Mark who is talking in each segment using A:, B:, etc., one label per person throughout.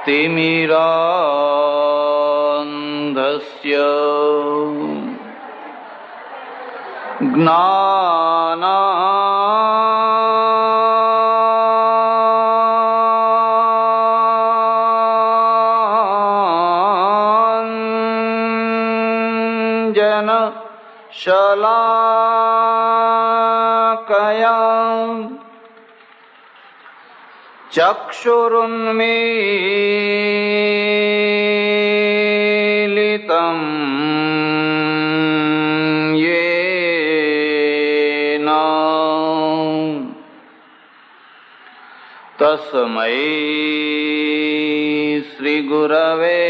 A: तिमिरान्धस्य ज्ञानाञ्जन शलाकया चक्षुरुन्मीलितं येन तस्मै श्रीगुरवे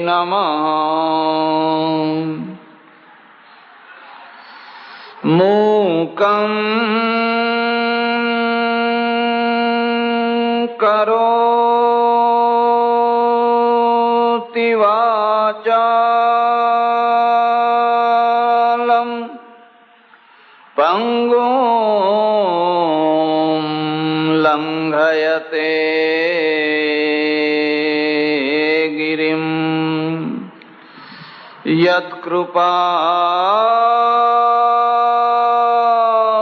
A: नमः। मूकं करोति वाचालं पंगुं लंघयते गिरिं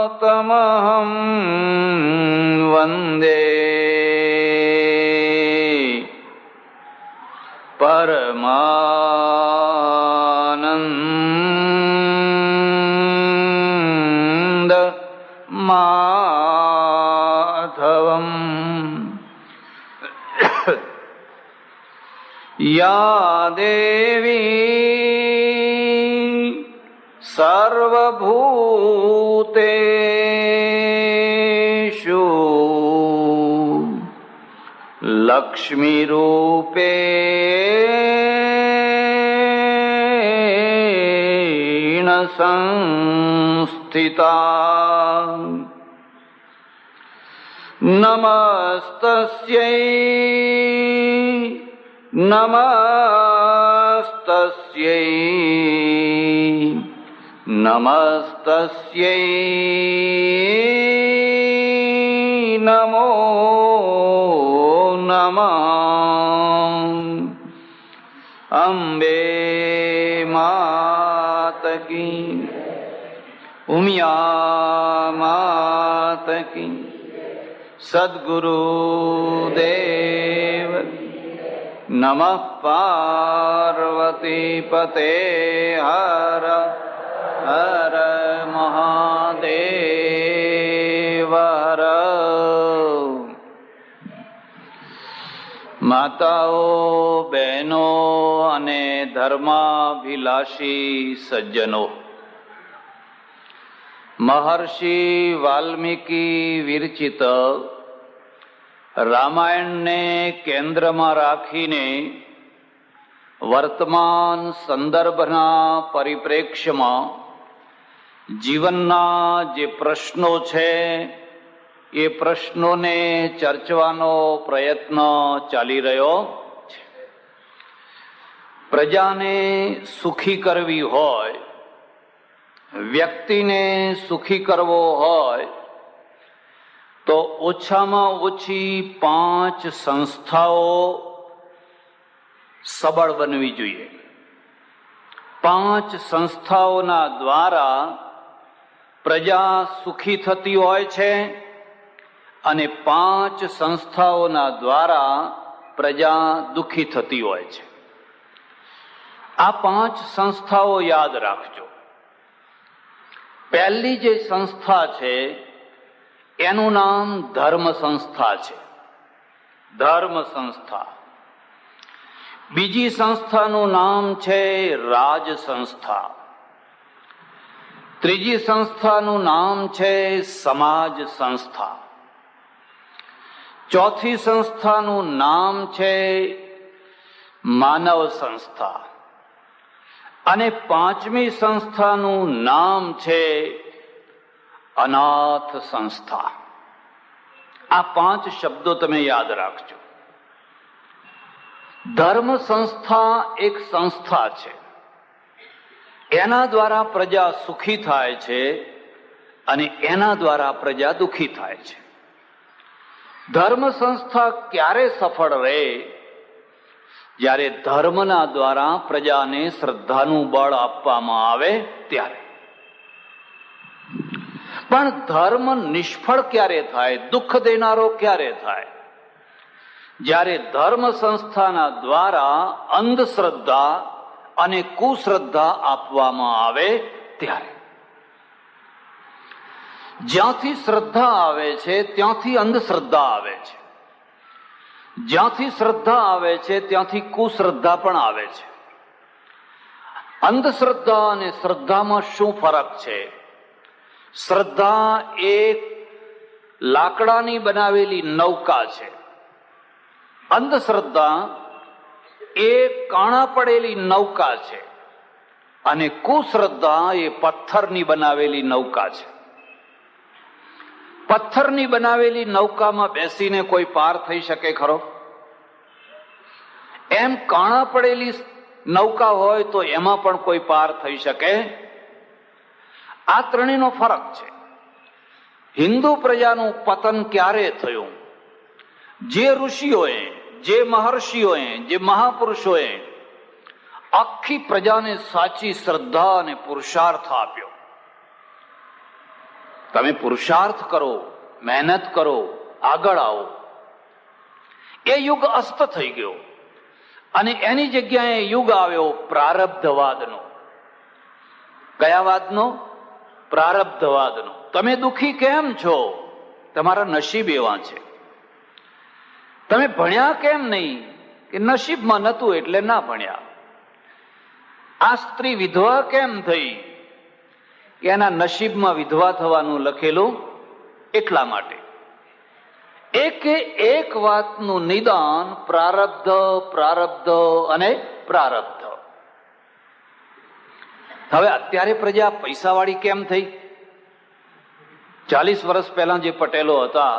A: यत्कृपातमहं वन्दे परमानंद माधवम्। या देवी सर्वभूतेषु लक्ष्मीरूपेण संस्थिता नमस्तस्यै नमस्तस्यै नमस्तस्यै नमो नमः। अम्बे मात की, उमिया मात की, सद्गुरुदेव नमः। पार्वती पते हर हर महादेव हर। માતાઓ, બહેનો અને ધર્માભિલાષી સજ્જનો, મહર્ષિ વાલ્મીકી વિરચિત રામાયણને કેન્દ્રમાં રાખીને વર્તમાન સંદર્ભના પરિપ્રેક્ષ્યમાં જીવનના જે પ્રશ્નો છે એ પ્રશ્નોને ચર્ચવાનો પ્રયત્ન ચાલી રહ્યો છે. પ્રજાને સુખી કરવી હોય, વ્યક્તિને સુખી કરવો હોય તો ઓછામાં ઓછી 5 સંસ્થાઓ સબળ બનવી જોઈએ. 5 સંસ્થાઓના દ્વારા પ્રજા સુખી થતી હોય છે અને 5 સંસ્થાઓના દ્વારા પ્રજા દુઃખી થતી હોય છે. આ 5 સંસ્થાઓ યાદ રાખજો. પહેલી જે સંસ્થા છે એનું નામ ધર્મ સંસ્થા છે. ધર્મ સંસ્થા. બીજી સંસ્થાનું નામ છે રાજ સંસ્થા. ત્રીજી સંસ્થાનું નામ છે સમાજ સંસ્થા. ચોથી સંસ્થાનું નામ છે માનવ સંસ્થા અને 5મી સંસ્થાનું નામ છે અનાથ સંસ્થા. આ 5 શબ્દો તમે યાદ રાખજો. ધર્મ સંસ્થા એક સંસ્થા છે. એના દ્વારા પ્રજા સુખી થાય છે અને એના દ્વારા પ્રજા દુઃખી થાય છે. ધર્મ સંસ્થા ક્યારે સફળ રહે? જ્યારે ધર્મના દ્વારા પ્રજાને શ્રદ્ધાનું બળ આપવામાં આવે ત્યારે. પણ ધર્મ નિષ્ફળ ક્યારે થાય, દુઃખ દેનારો ક્યારે થાય? જ્યારે ધર્મ સંસ્થાના દ્વારા અંધશ્રદ્ધા અને કુશ્રદ્ધા આપવામાં આવે ત્યારે. જ્યાંથી શ્રદ્ધા આવે છે ત્યાંથી અંધશ્રદ્ધા આવે છે. જ્યાંથી શ્રદ્ધા આવે છે ત્યાંથી કુશ્રદ્ધા પણ આવે છે. અંધશ્રદ્ધા અને શ્રદ્ધામાં શું ફરક છે? શ્રદ્ધા એક લાકડાની બનાવેલી નૌકા છે. અંધશ્રદ્ધા એ કાણા પડેલી નૌકા છે. અને કુશ્રદ્ધા એ પથ્થરની બનાવેલી નૌકા છે. પથ્થરની બનાવેલી નૌકામાં બેસીને કોઈ પાર થઈ શકે ખરો? એમ કાણા પડેલી નૌકા હોય તો એમાં પણ કોઈ પાર થઈ શકે? આ ત્રણેયનો ફરક છે. હિન્દુ પ્રજાનું પતન ક્યારે થયું? જે ઋષિઓએ, જે મહર્ષિઓએ, જે મહાપુરુષોએ આખી પ્રજાને સાચી શ્રદ્ધા અને પુરુષાર્થ આપ્યો. તમે પુરુષાર્થ કરો, મહેનત કરો, આગળ આવો. એ યુગ અસ્ત થઈ ગયો અને એની જગ્યાએ યુગ આવ્યો પ્રારબ્ધવાદનો. કયા વાદનો? પ્રારબ્ધવાદનો. તમે દુઃખી કેમ છો? તમારા નસીબ એવા છે. તમે ભણ્યા કેમ નહીં? કે નસીબમાં નહોતું એટલે ના ભણ્યા. આ સ્ત્રી વિધવા કેમ થઈ? કે એના નસીબમાં વિધવા થવાનું લખેલું એટલા માટે. એક વાતનું નિદાન પ્રારબ્ધ, પ્રારબ્ધ અને પ્રારબ્ધ. હવે અત્યારે પ્રજા પૈસાવાળી કેમ થઈ? 40 વર્ષ પહેલા જે પટેલો હતા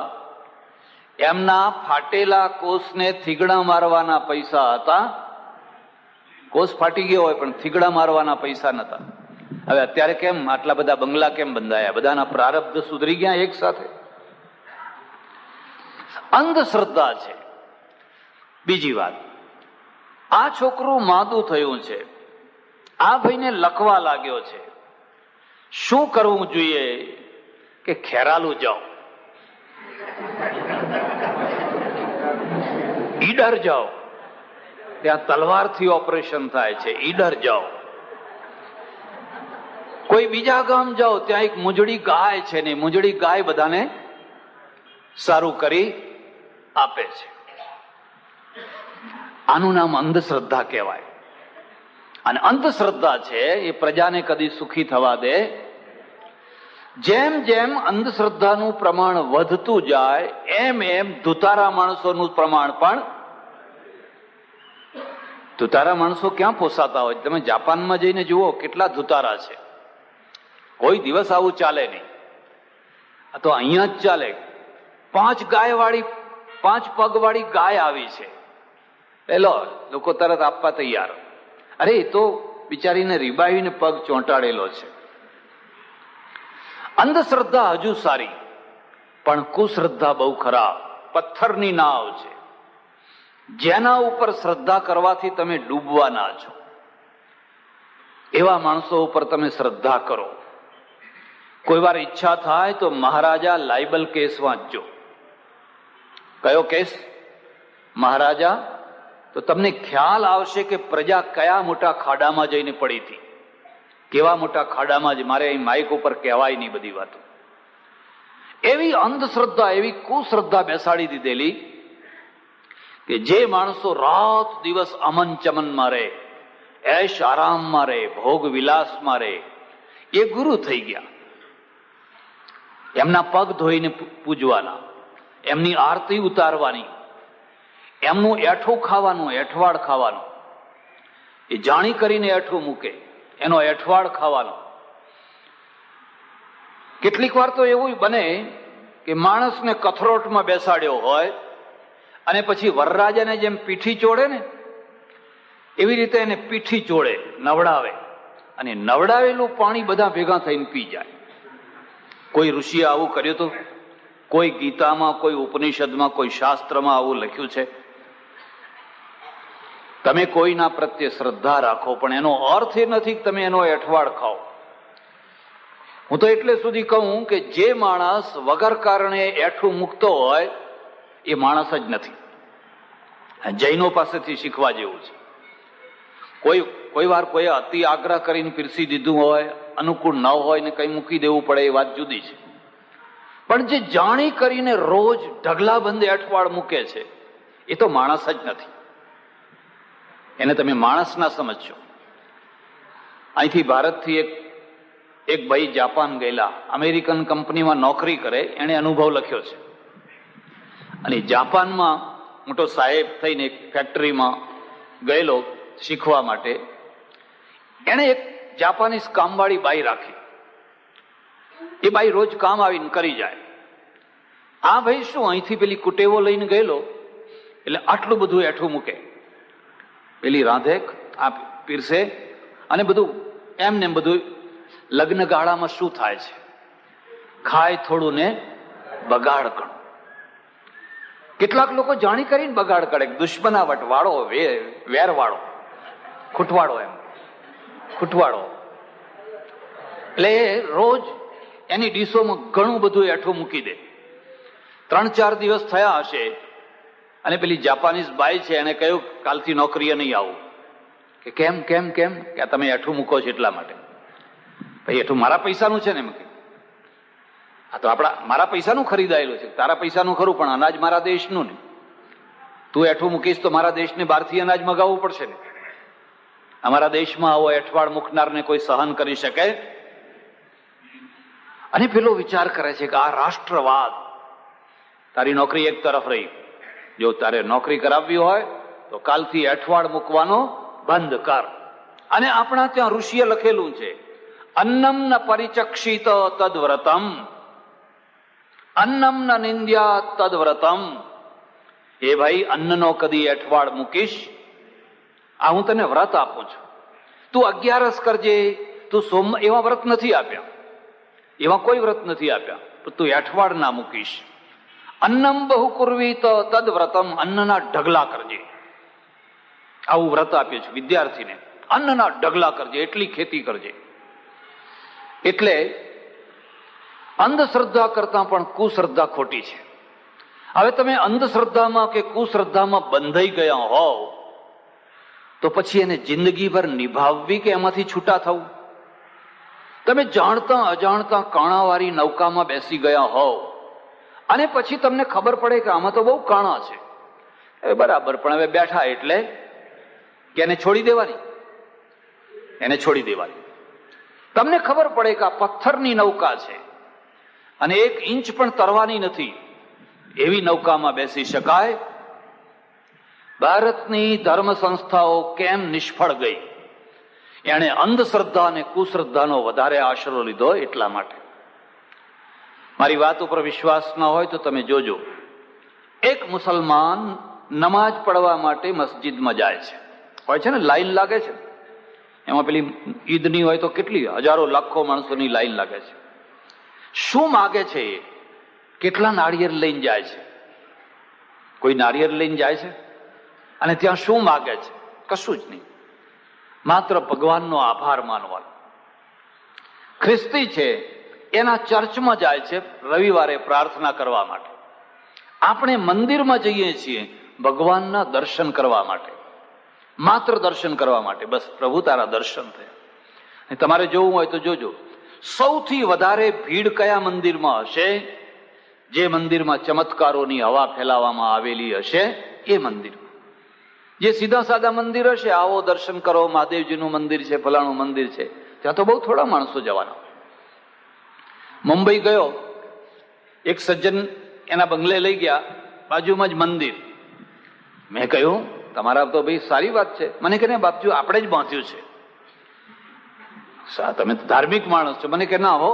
A: એમના ફાટેલા કોષને થીગડા મારવાના પૈસા હતા. કોષ ફાટી ગયો હોય પણ થીગડા મારવાના પૈસા નતા. હવે અત્યારે કેમ આટલા બધા બંગલા કેમ બંધાયા? બધાના પ્રારબ્ધ સુધરી ગયા એક સાથે. અંધશ્રદ્ધા છે. બીજી વાત, આ છોકરું માદું થયું છે, આ ભાઈને લખવા લાગ્યો છે, શું કરવું જોઈએ? કે ખેરાલુ જાઓ, ઈડર જાઓ, ત્યાં તલવારથી ઓપરેશન થાય છે, ઈડર જાઓ. કોઈ બીજા ગામ જાઓ, ત્યાં એક મુજડી ગાય છે ને મુજડી ગાય બધાને સારું કરી આપે છે. આનું નામ અંધશ્રદ્ધા કહેવાય. અને અંધશ્રદ્ધા છે એ પ્રજાને કદી સુખી થવા દે. જેમ જેમ અંધશ્રદ્ધાનું પ્રમાણ વધતું જાય એમ એમ ધુતારા માણસોનું પ્રમાણ પણ. ધુતારા માણસો ક્યાં પોસાતા હોય? તમે જાપાનમાં જઈને જુઓ કેટલા ધુતારા છે. કોઈ દિવસ આવું ચાલે નહીં. આ તો અહીંયા જ ચાલે. 5 પગ વાળી ગાય આવી છે, પેલો લોકો તરત આપવા તૈયાર. અરે એ તો બિચારીને રીબાવીને પગ ચોંટાડેલો છે. અંધશ્રદ્ધા હજુ સારી, પણ કુશ્રદ્ધા બહુ ખરાબ. પથ્થરની નાવ છે, જેના ઉપર શ્રદ્ધા કરવાથી તમે ડૂબવાના છો. એવા માણસો ઉપર તમે શ્રદ્ધા કરો. કોઈ વાર ઈચ્છા થાય તો મહારાજા લાયબલ કેસ વાંચજો. કયો કેસ? મહારાજા. તો તમને ખ્યાલ આવશે કે પ્રજા કયા મોટા ખાડામાં જઈને પડી હતી. કેવા મોટા ખાડામાં જ. મારે અહીં માઇક ઉપર કહેવાય નહીં બધી વાતો. એવી અંધશ્રદ્ધા, એવી કુશ્રદ્ધા બેસાડી દીધેલી કે જે માણસો રાત દિવસ અમન ચમનમાં રહે, એશ આરામમાં રહે, ભોગ વિલાસમાં રહે, એ ગુરુ થઈ ગયા. એમના પગ ધોઈને પૂજવાના, એમની આરતી ઉતારવાની, એમનું એઠું ખાવાનું, એઠવાડ ખાવાનું. એ જાણી કરીને એઠું મૂકે, એનો એઠવાડ ખાવાનો. કેટલીક વાર તો એવું બને કે માણસને કથરોટમાં બેસાડ્યો હોય અને પછી વરરાજાને જેમ પીઠી ચોડે ને એવી રીતે એને પીઠી ચોડે, નવડાવે, અને નવડાવેલું પાણી બધા ભેગા થઈને પી જાય. કોઈ ઋષિએ આવું કર્યું હતું? કોઈ ગીતામાં, કોઈ ઉપનિષદમાં, કોઈ શાસ્ત્રમાં આવું લખ્યું છે? તમે કોઈના પ્રત્યે શ્રદ્ધા રાખો, પણ એનો અર્થ એ નથી કે તમે એનો એઠવાડ ખાઓ. હું તો એટલે સુધી કહું કે જે માણસ વગર કારણે એઠું મૂકતો હોય એ માણસ જ નથી. જૈનો પાસેથી શીખવા જેવું છે. કોઈ વાર કોઈ અતિ આગ્રહ કરીને પીરસી દીધું હોય, અનુકૂળ ન હોય ને કઈ મૂકી દેવું પડે, એ વાત જુદી છે. પણ જે જાણી કરીને રોજ ઢગલાબંધ એઠવાડ મૂકે છે એ તો માણસ જ નથી. એને તમે માણસ ના સમજશો. અહીંથી ભારતથી એક ભાઈ જાપાન ગયેલા, અમેરિકન કંપનીમાં નોકરી કરે, એને અનુભવ લખ્યો છે. અને જાપાનમાં મોટો સાહેબ થઈને એક ફેક્ટરીમાં ગયેલો શીખવા માટે. એને એક જાપાનીઝ કામવાળી બાઈ રાખી. એ બાઈ રોજ કામ આવીને કરી જાય. આ ભાઈ શું અહીંથી પેલી કુટેવો લઈને ગયેલો એટલે આટલું બધું એઠું મૂકે, પેલી રાંધે, આ પીરસે, અને બધું એમને બધું. લગ્ન ગાળામાં શું થાય છે? ખાય થોડું ને બગાડ ઘણું. કેટલાક લોકો જાણી કરીને બગાડ કરે, દુશ્મનાવટ વાળો, વેર વાળો, ખૂટવાડો, એમ ખૂટવાડો. એટલે રોજ એની ડીશોમાં ઘણું બધું એઠું મૂકી દે. 3-4 દિવસ થયા હશે અને પેલી જાપાનીઝ બાઈ છે એને કહ્યું કાલથી નોકરીએ નહીં આવું. કે કેમ કેમ કેમ? કે તમે એઠું મૂકો છો એટલા માટે. ભાઈ એઠું મારા પૈસાનું છે ને. એમ કે આ તો મારા પૈસાનું ખરીદાયેલું છે. તારા પૈસાનું ખરું, પણ અનાજ મારા દેશનું ને. તું એઠું મૂકીશ તો મારા દેશને બહારથી અનાજ મગાવવું પડશે ને. અમારા દેશમાં આવો એઠવાડ મૂકનારને કોઈ સહન કરી શકે? અને પેલો વિચાર કરે છે કે આ રાષ્ટ્રવાદ. તારી નોકરી એક તરફ રહી, જો તારે નોકરી કરાવવી હોય તો કાલથી એઠવાડ મૂકવાનો બંધ કર. અને આપણા ત્યાં ઋષિએ લખેલું છે, અન્નમ ન પરિચક્ષિત તદ્વ્રતમ, અન્નમ ન નિંદ્યા તદ્વ્રતમ. એ ભાઈ, અન્નનો કદી એઠવાડ મૂકીશ? આ હું તને વ્રત આપું છું. તું 11 કરજે, તું એવા વ્રત નથી આપ્યા, એવા કોઈ વ્રત નથી આપ્યા, પણ તું એઠવાડ ના મૂકીશ. અન્નમ બહુ કુર્વી તો તદ્વ્રતમ, અન્નના ઢગલા કરજે. આવું વ્રત આપ્યું છે વિદ્યાર્થીને. અન્નના ઢગલા કરજે, એટલી ખેતી કરજે. એટલે અંધશ્રદ્ધા કરતા પણ કુશ્રદ્ધા ખોટી છે. હવે તમે અંધશ્રદ્ધામાં કે કુશ્રદ્ધામાં બંધાઈ ગયા હોવ તો પછી એને જિંદગીભર નિભાવવી કે એમાંથી છૂટા થવું? તમે જાણતા અજાણતા કાણાવાળી નૌકામાં બેસી ગયા હોવ અને પછી તમને ખબર પડે કે આમાં તો બહુ કાણા છે, એ બરાબર, પણ હવે બેઠા એટલે કે એને છોડી દેવાની, એને છોડી દેવાની. તમને ખબર પડે કે આ પથ્થરની નૌકા છે અને 1 ઇંચ પણ તરવાની નથી, એવી નૌકામાં બેસી શકાય? ભારતની ધર્મ સંસ્થાઓ કેમ નિષ્ફળ ગઈ? એણે અંધશ્રદ્ધા અને કુશ્રદ્ધાનો વધારે આશરો લીધો એટલા માટે. મારી વાત ઉપર વિશ્વાસ ન હોય તો તમે જોજો, એક મુસલમાન નમાજ પડવા માટે મસ્જિદમાં જાય છે, હોય છે ને લાઈન લાગે છે, એમાં પેલી ઈદની હોય તો કેટલી હજારો લાખો માણસોની લાઈન લાગે છે. શું માગે છે એ? કેટલા નાળિયેર લઈને જાય છે? કોઈ નાળિયેર લઈને જાય છે અને ત્યાં શું માગે છે? કશું જ નહીં, માત્ર ભગવાનનો આભાર માનવાનો. ખ્રિસ્તી છે, એના ચર્ચમાં જાય છે રવિવારે પ્રાર્થના કરવા માટે. આપણે મંદિરમાં જઈએ છીએ ભગવાનના દર્શન કરવા માટે, માત્ર દર્શન કરવા માટે. બસ, પ્રભુ તારા દર્શન થયા. તમારે જોવું હોય તો જોજો, સૌથી વધારે ભીડ કયા મંદિરમાં હશે? જે મંદિરમાં ચમત્કારોની હવા ફેલાવવામાં આવેલી હશે એ મંદિર. જે સીધા સાદા મંદિર હશે, આવો દર્શન કરો, મહાદેવજીનું મંદિર છે, ફલાણું મંદિર છે, ત્યાં તો બહુ થોડા માણસો જવાના. મુંબઈ ગયો, એક સજ્જન એના બંગલે લઈ ગયા, બાજુમાં જ મંદિર. મેં કહ્યું તમારા તો ભાઈ સારી વાત છે. મને કે બાપજી આપણે જ બાંધ્યું છે. તમે તો ધાર્મિક માણસ છો. મને કે ના હો,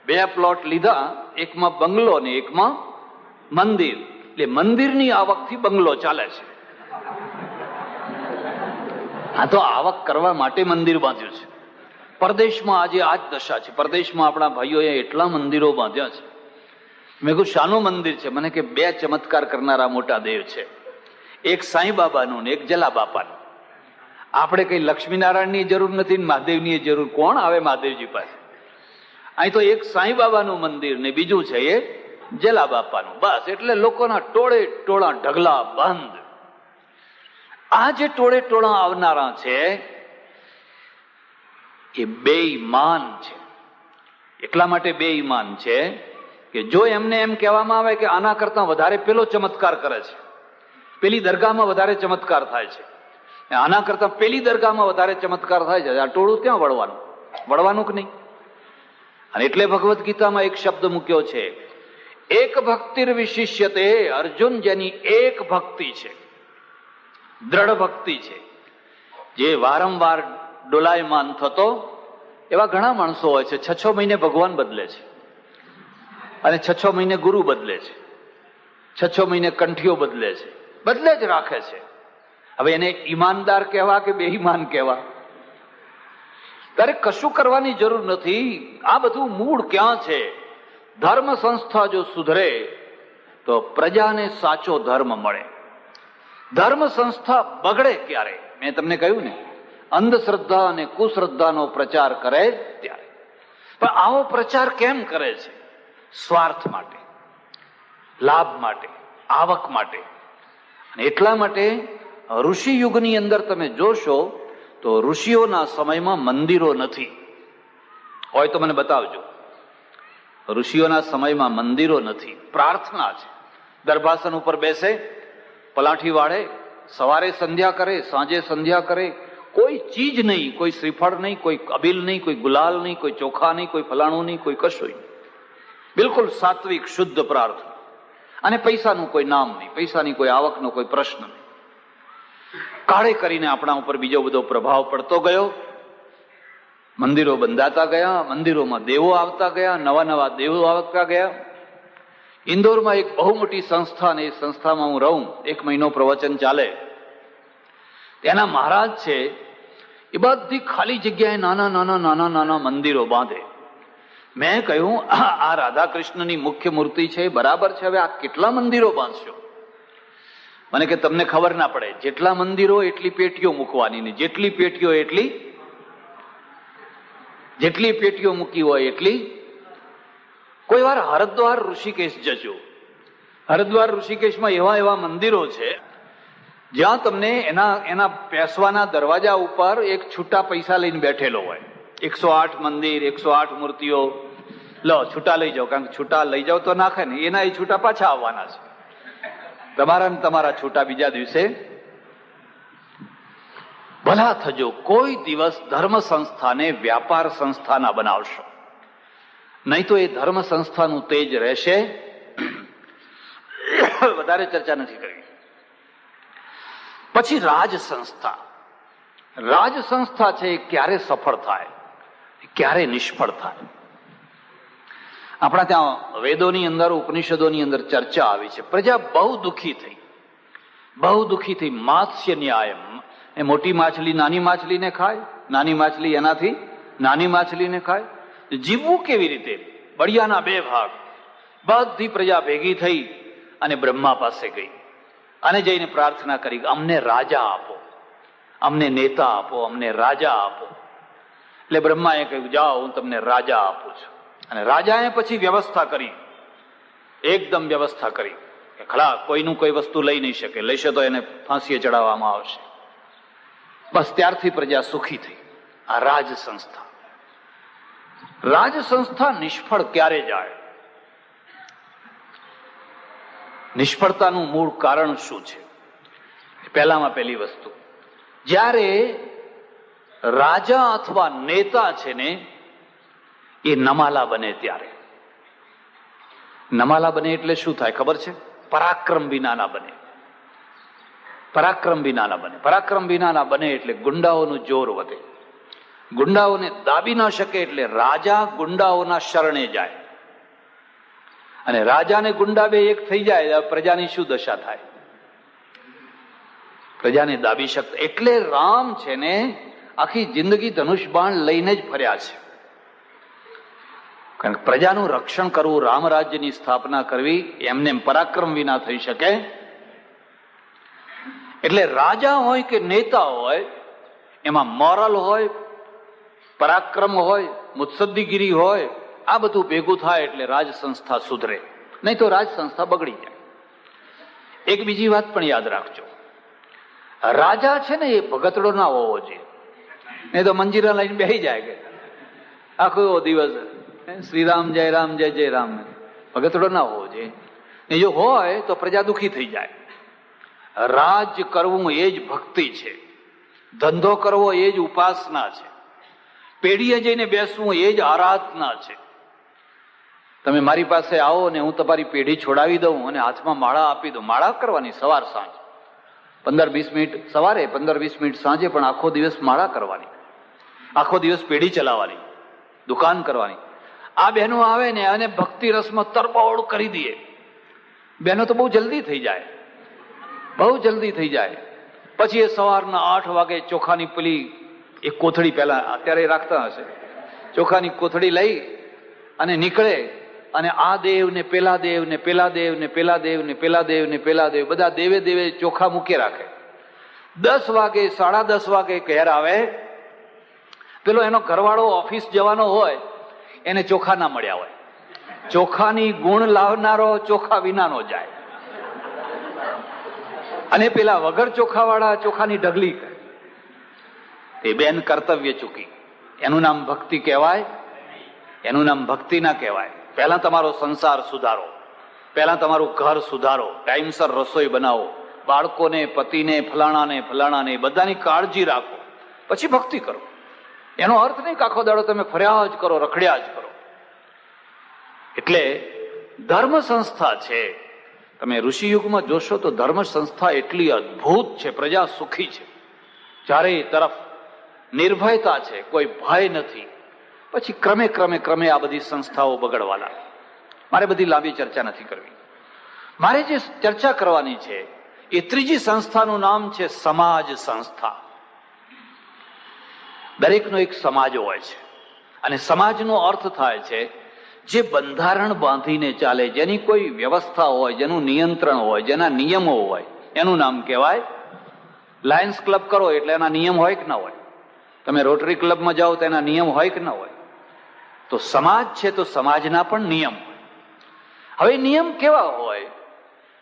A: 2 પ્લોટ લીધા, એકમાં બંગલો ને એકમાં મંદિર, એટલે મંદિરની આવકથી બંગલો ચાલે છે. આ તો આવક કરવા માટે મંદિર બાંધ્યું છે. પરદેશમાં આજે આ જ દશા છે. પરદેશમાં આપણા ભાઈઓએ એટલા મંદિરો બાંધ્યા છે મેં કહ્યું શાનું મંદિર છે? મને કે 2 ચમત્કાર કરનારા મોટા દેવ છે, એક સાંઈ બાબાનું ને એક જલા બાપાનું. આપણે કઈ લક્ષ્મીનારાયણની જરૂર નથી ને મહાદેવની જરૂર, કોણ આવે મહાદેવજી પાસે? અહીં તો એક સાંઈ બાબાનું મંદિર ને બીજું છે એ જલા બાપાનું, બસ. એટલે લોકોના ટોળે ટોળા ઢગલા બંધ. આ જે ટોળે ટોળા આવનારા છે એ બેઈમાન છે. એટલા માટે બેઈમાન છે કે જો એમને એમ કહેવામાં આવે કે આના કરતા વધારે પેલો ચમત્કાર કરે છે, પેલી દરગાહમાં વધારે ચમત્કાર થાય છે, આના કરતા પેલી દરગાહમાં વધારે ચમત્કાર થાય છે, આ ટોળું ક્યાં વળવાનું? વળવાનું કે નહીં? અને એટલે ભગવદ્ ગીતામાં એક શબ્દ મૂક્યો છે, એક ભક્તિર વિશિષ્યતે. અર્જુન, જેની એક ભક્તિ છે, દ્રઢ ભક્તિ છે, જે વારંવાર ડોલાયમાન થતો, એવા ઘણા માણસો હોય છે 6 મહિને ભગવાન બદલે છે, અને 6 મહિને ગુરુ બદલે છે, 6 મહિને કંઠીઓ બદલે છે, બદલે જ રાખે છે. હવે એને ઈમાનદાર કહેવા કે બેઈમાન કહેવા? તારે કશું કરવાની જરૂર નથી. આ બધું મૂળ ક્યાં છે? ધર્મ સંસ્થા જો સુધરે તો પ્રજાને સાચો ધર્મ મળે. ધર્મ સંસ્થા બગડે ક્યારે? મેં તમને કહ્યું ને, અંધશ્રદ્ધા અને કુશ્રદ્ધાનો પ્રચાર કરે ત્યારે. પણ આવો પ્રચાર કેમ કરે છે? સ્વાર્થ માટે, લાભ માટે, આવક માટે. અને એટલા માટે ઋષિ યુગની અંદર તમે જોશો તો ઋષિઓના સમયમાં મંદિરો નથી. હોય તો મને બતાવજો. ઋષિઓના સમયમાં મંદિરો નથી, પ્રાર્થના છે. દરભાસન ઉપર બેસે, પલાઠી વાળે, સવારે સંધ્યા કરે, સાંજે સંધ્યા કરે. કોઈ ચીજ નહીં, કોઈ શ્રીફળ નહીં, કોઈ અબીલ નહીં, કોઈ ગુલાલ નહીં, કોઈ ચોખા નહીં, કોઈ ફલાણું નહીં, કોઈ કશું નહીં. બિલકુલ સાત્વિક શુદ્ધ પ્રાર્થના. અને પૈસાનું કોઈ નામ નહીં, પૈસાની કોઈ આવકનો કોઈ પ્રશ્ન નહીં. કાળે કરીને આપણા ઉપર બીજો બધો પ્રભાવ પડતો ગયો. મંદિરો બંધાતા ગયા, મંદિરોમાં દેવો આવતા ગયા, નવા નવા દેવો આવતા ગયા. ઇન્દોરમાં એક બહુ મોટી સંસ્થા, ને એ સંસ્થામાં હું રહું, 1 મહિનો પ્રવચન ચાલે. તેના મહારાજ છે એ બધી ખાલી જગ્યાએ નાના નાના નાના નાના મંદિરો બાંધે. મેં કહ્યું આ રાધા કૃષ્ણની મુખ્ય મૂર્તિ છે, બરાબર છે, હવે આ કેટલા મંદિરો બાંધશો? મને કે તમને ખબર ના પડે, જેટલા મંદિરો એટલી પેટીઓ મૂકવાની, ને જેટલી પેટીઓ જેટલી પેટીઓ મૂકી હોય એટલી. કોઈ વાર હરિદ્વાર ઋષિકેશ જજો. હરિદ્વાર ઋષિકેશમાં એવા એવા મંદિરો છે જ્યાં તમને એના પેશવાના દરવાજા ઉપર એક છૂટા પૈસા લઈને બેઠેલો હોય. 108 મંદિર, 108 મૂર્તિઓ, લો છૂટા લઈ જાઓ. કારણ કે છૂટા લઈ જાઓ તો નાખે ને, એના એ છૂટા પાછા આવવાના છે. તમારા ને તમારા છૂટા બીજા દિવસે. ભલા થજો, કોઈ દિવસ ધર્મ સંસ્થાને વ્યાપાર સંસ્થા ના બનાવશો, નહીં તો એ ધર્મ સંસ્થાનું તેજ રહેશે. વધારે ચર્ચા નથી કરવી. પછી રાજ સંસ્થા. રાજ સંસ્થા છે એ ક્યારે સફળ થાય, ક્યારે નિષ્ફળ થાય? આપણા ત્યાં વેદોની અંદર, ઉપનિષદોની અંદર ચર્ચા આવી છે. પ્રજા બહુ દુઃખી થઈ, બહુ દુઃખી થઈ. માત્સ્ય ન્યાય, એ મોટી માછલી નાની માછલીને ખાય, નાની માછલી એનાથી નાની માછલીને ખાય. જીવવું કેવી રીતે? બળિયાના 2 ભાગ. બધી પ્રજા ભેગી થઈ અને બ્રહ્મા પાસે ગઈ અને જઈને પ્રાર્થના કરી, અમને રાજા આપો, અમને નેતા આપો, અમને રાજા આપો. એટલે બ્રહ્માએ કહ્યું, જાઓ હું તમને રાજા આપું છું. અને રાજાએ પછી વ્યવસ્થા કરી, એકદમ વ્યવસ્થા કરી કે ખરા કોઈનું કોઈ વસ્તુ લઈ નહીં શકે, લેશે તો એને ફાંસીએ ચડાવવામાં આવશે. બસ ત્યારથી પ્રજા સુખી થઈ. આ રાજ સંસ્થા. રાજ સંસ્થા નિષ્ફળ ક્યારે જાય? નિષ્ફળતાનું મૂળ કારણ શું છે? પહેલામાં પહેલી વસ્તુ, જ્યારે રાજા અથવા નેતા છે ને એ નમાલા બને ત્યારે. નમાલા બને એટલે શું થાય ખબર છે? પરાક્રમ વિનાના બને. પરાક્રમ વિનાના બને. પરાક્રમ વિનાના બને એટલે ગુંડાઓનું જોર વધે. ગુંડાઓને દાબી ન શકે એટલે રાજા ગુંડાઓના શરણે જાય. અને રાજા ને ગુંડા બે એક થઈ જાય, પ્રજાની શું દશા થાય? પ્રજાને દાબી શકતા. એટલે રામ છે ને આખી જિંદગી ધનુષ બાણ લઈને જ ફર્યા છે. કારણ કે પ્રજાનું રક્ષણ કરવું, રામ રાજ્યની સ્થાપના કરવી એમને પરાક્રમ વિના થઈ શકે. એટલે રાજા હોય કે નેતા હોય એમાં મોરલ હોય, પરાક્રમ હોય, મુત્સદ્દીગીરી હોય, આ બધું ભેગું થાય એટલે રાજ સંસ્થા સુધરે, નહીં તો રાજ સંસ્થા બગડી જાય. એક બીજી વાત પણ યાદ રાખજો, રાજા છે ને એ ભગતડો ના હોવો જોઈએ, નહીં તો મંજીરા લઈને બેસી જાય કે આખો દિવસ શ્રીરામ જય રામ જય જય રામ. ભગતડો ના હોવો જોઈએ. ને જો હોય તો પ્રજા દુઃખી થઈ જાય. રાજ કરવું એ જ ભક્તિ છે, ધંધો કરવો એ જ ઉપાસના છે, પેઢીએ જઈને બેસવું એ જ આરાધના છે. તમે મારી પાસે આવો ને હું તમારી પેઢી છોડાવી દઉં અને હાથમાં માળા આપી દઉં. માળા કરવાની સવાર સાંજ, 15-20 મિનિટ સવારે, 15-20 મિનિટ સાંજે, પણ આખો દિવસ માળા કરવાની, આખો દિવસ પેઢી ચલાવવાની, દુકાન કરવાની. આ બહેનો આવે ને અને ભક્તિ રસમાં તરબોળ કરી દે. બહેનો તો બહુ જલ્દી થઈ જાય, બહુ જલ્દી થઈ જાય. પછી એ સવારના 8 વાગે ચોખાની પેલી એક કોથળી, પહેલા અત્યારે રાખતા હશે, ચોખાની કોથળી લઈ અને નીકળે અને આ દેવ ને પેલા દેવ ને પેલા દેવ ને પેલા દેવ ને પેલા દેવ ને પેલા દેવ, બધા દેવે દેવે ચોખા મૂકી રાખે. 10 વાગે 10:30 વાગે ઘેર આવે. પેલો એનો ઘરવાળો ઓફિસ જવાનો હોય, એને ચોખા ના મળ્યા હોય. ચોખાની ગુણ લાવનારો ચોખા વિનાનો જાય, અને પેલા વગર ચોખા વાળા ચોખાની ઢગલી કરે. એ બેન કર્તવ્ય ચૂકી. એનું નામ ભક્તિ કહેવાય? એનું નામ ભક્તિ ના કહેવાય. પહેલા તમારો સંસાર સુધારો, પહેલા તમારું ઘર સુધારો, ટાઈમસર રસોઈ બનાવો, બાળકોને, પતિને, ફલાણાને બધાની કાળજી રાખો, પછી ભક્તિ કરો. એનો અર્થ નહીં કે આખો દાડો તમે ફર્યા જ કરો, રખડ્યા જ કરો. એટલે ધર્મ સંસ્થા છે, તમે ઋષિ યુગમાં જોશો તો ધર્મ સંસ્થા એટલી અદ્ભુત છે, પ્રજા સુખી છે, ચારે તરફ નિર્ભયતા છે, કોઈ ભય નથી. પછી ક્રમે ક્રમે ક્રમે આ બધી સંસ્થાઓ બગડવા લાગી. મારે બધી લાંબી ચર્ચા નથી કરવી. મારે જે ચર્ચા કરવાની છે એ ત્રીજી સંસ્થાનું નામ છે સમાજ સંસ્થા. દરેકનો એક સમાજ હોય છે, અને સમાજનો અર્થ થાય છે જે બંધારણ બાંધીને ચાલે, જેની કોઈ વ્યવસ્થા હોય, જેનું નિયંત્રણ હોય, જેના નિયમો હોય, એનું નામ કહેવાય. લાયન્સ ક્લબ કરો એટલે એના નિયમ હોય કે ના હોય? તમે રોટરી ક્લબમાં જાઓ તો એના નિયમ હોય કે ના હોય? તો સમાજ છે તો સમાજના પણ નિયમ હોય. હવે નિયમ કેવા હોય?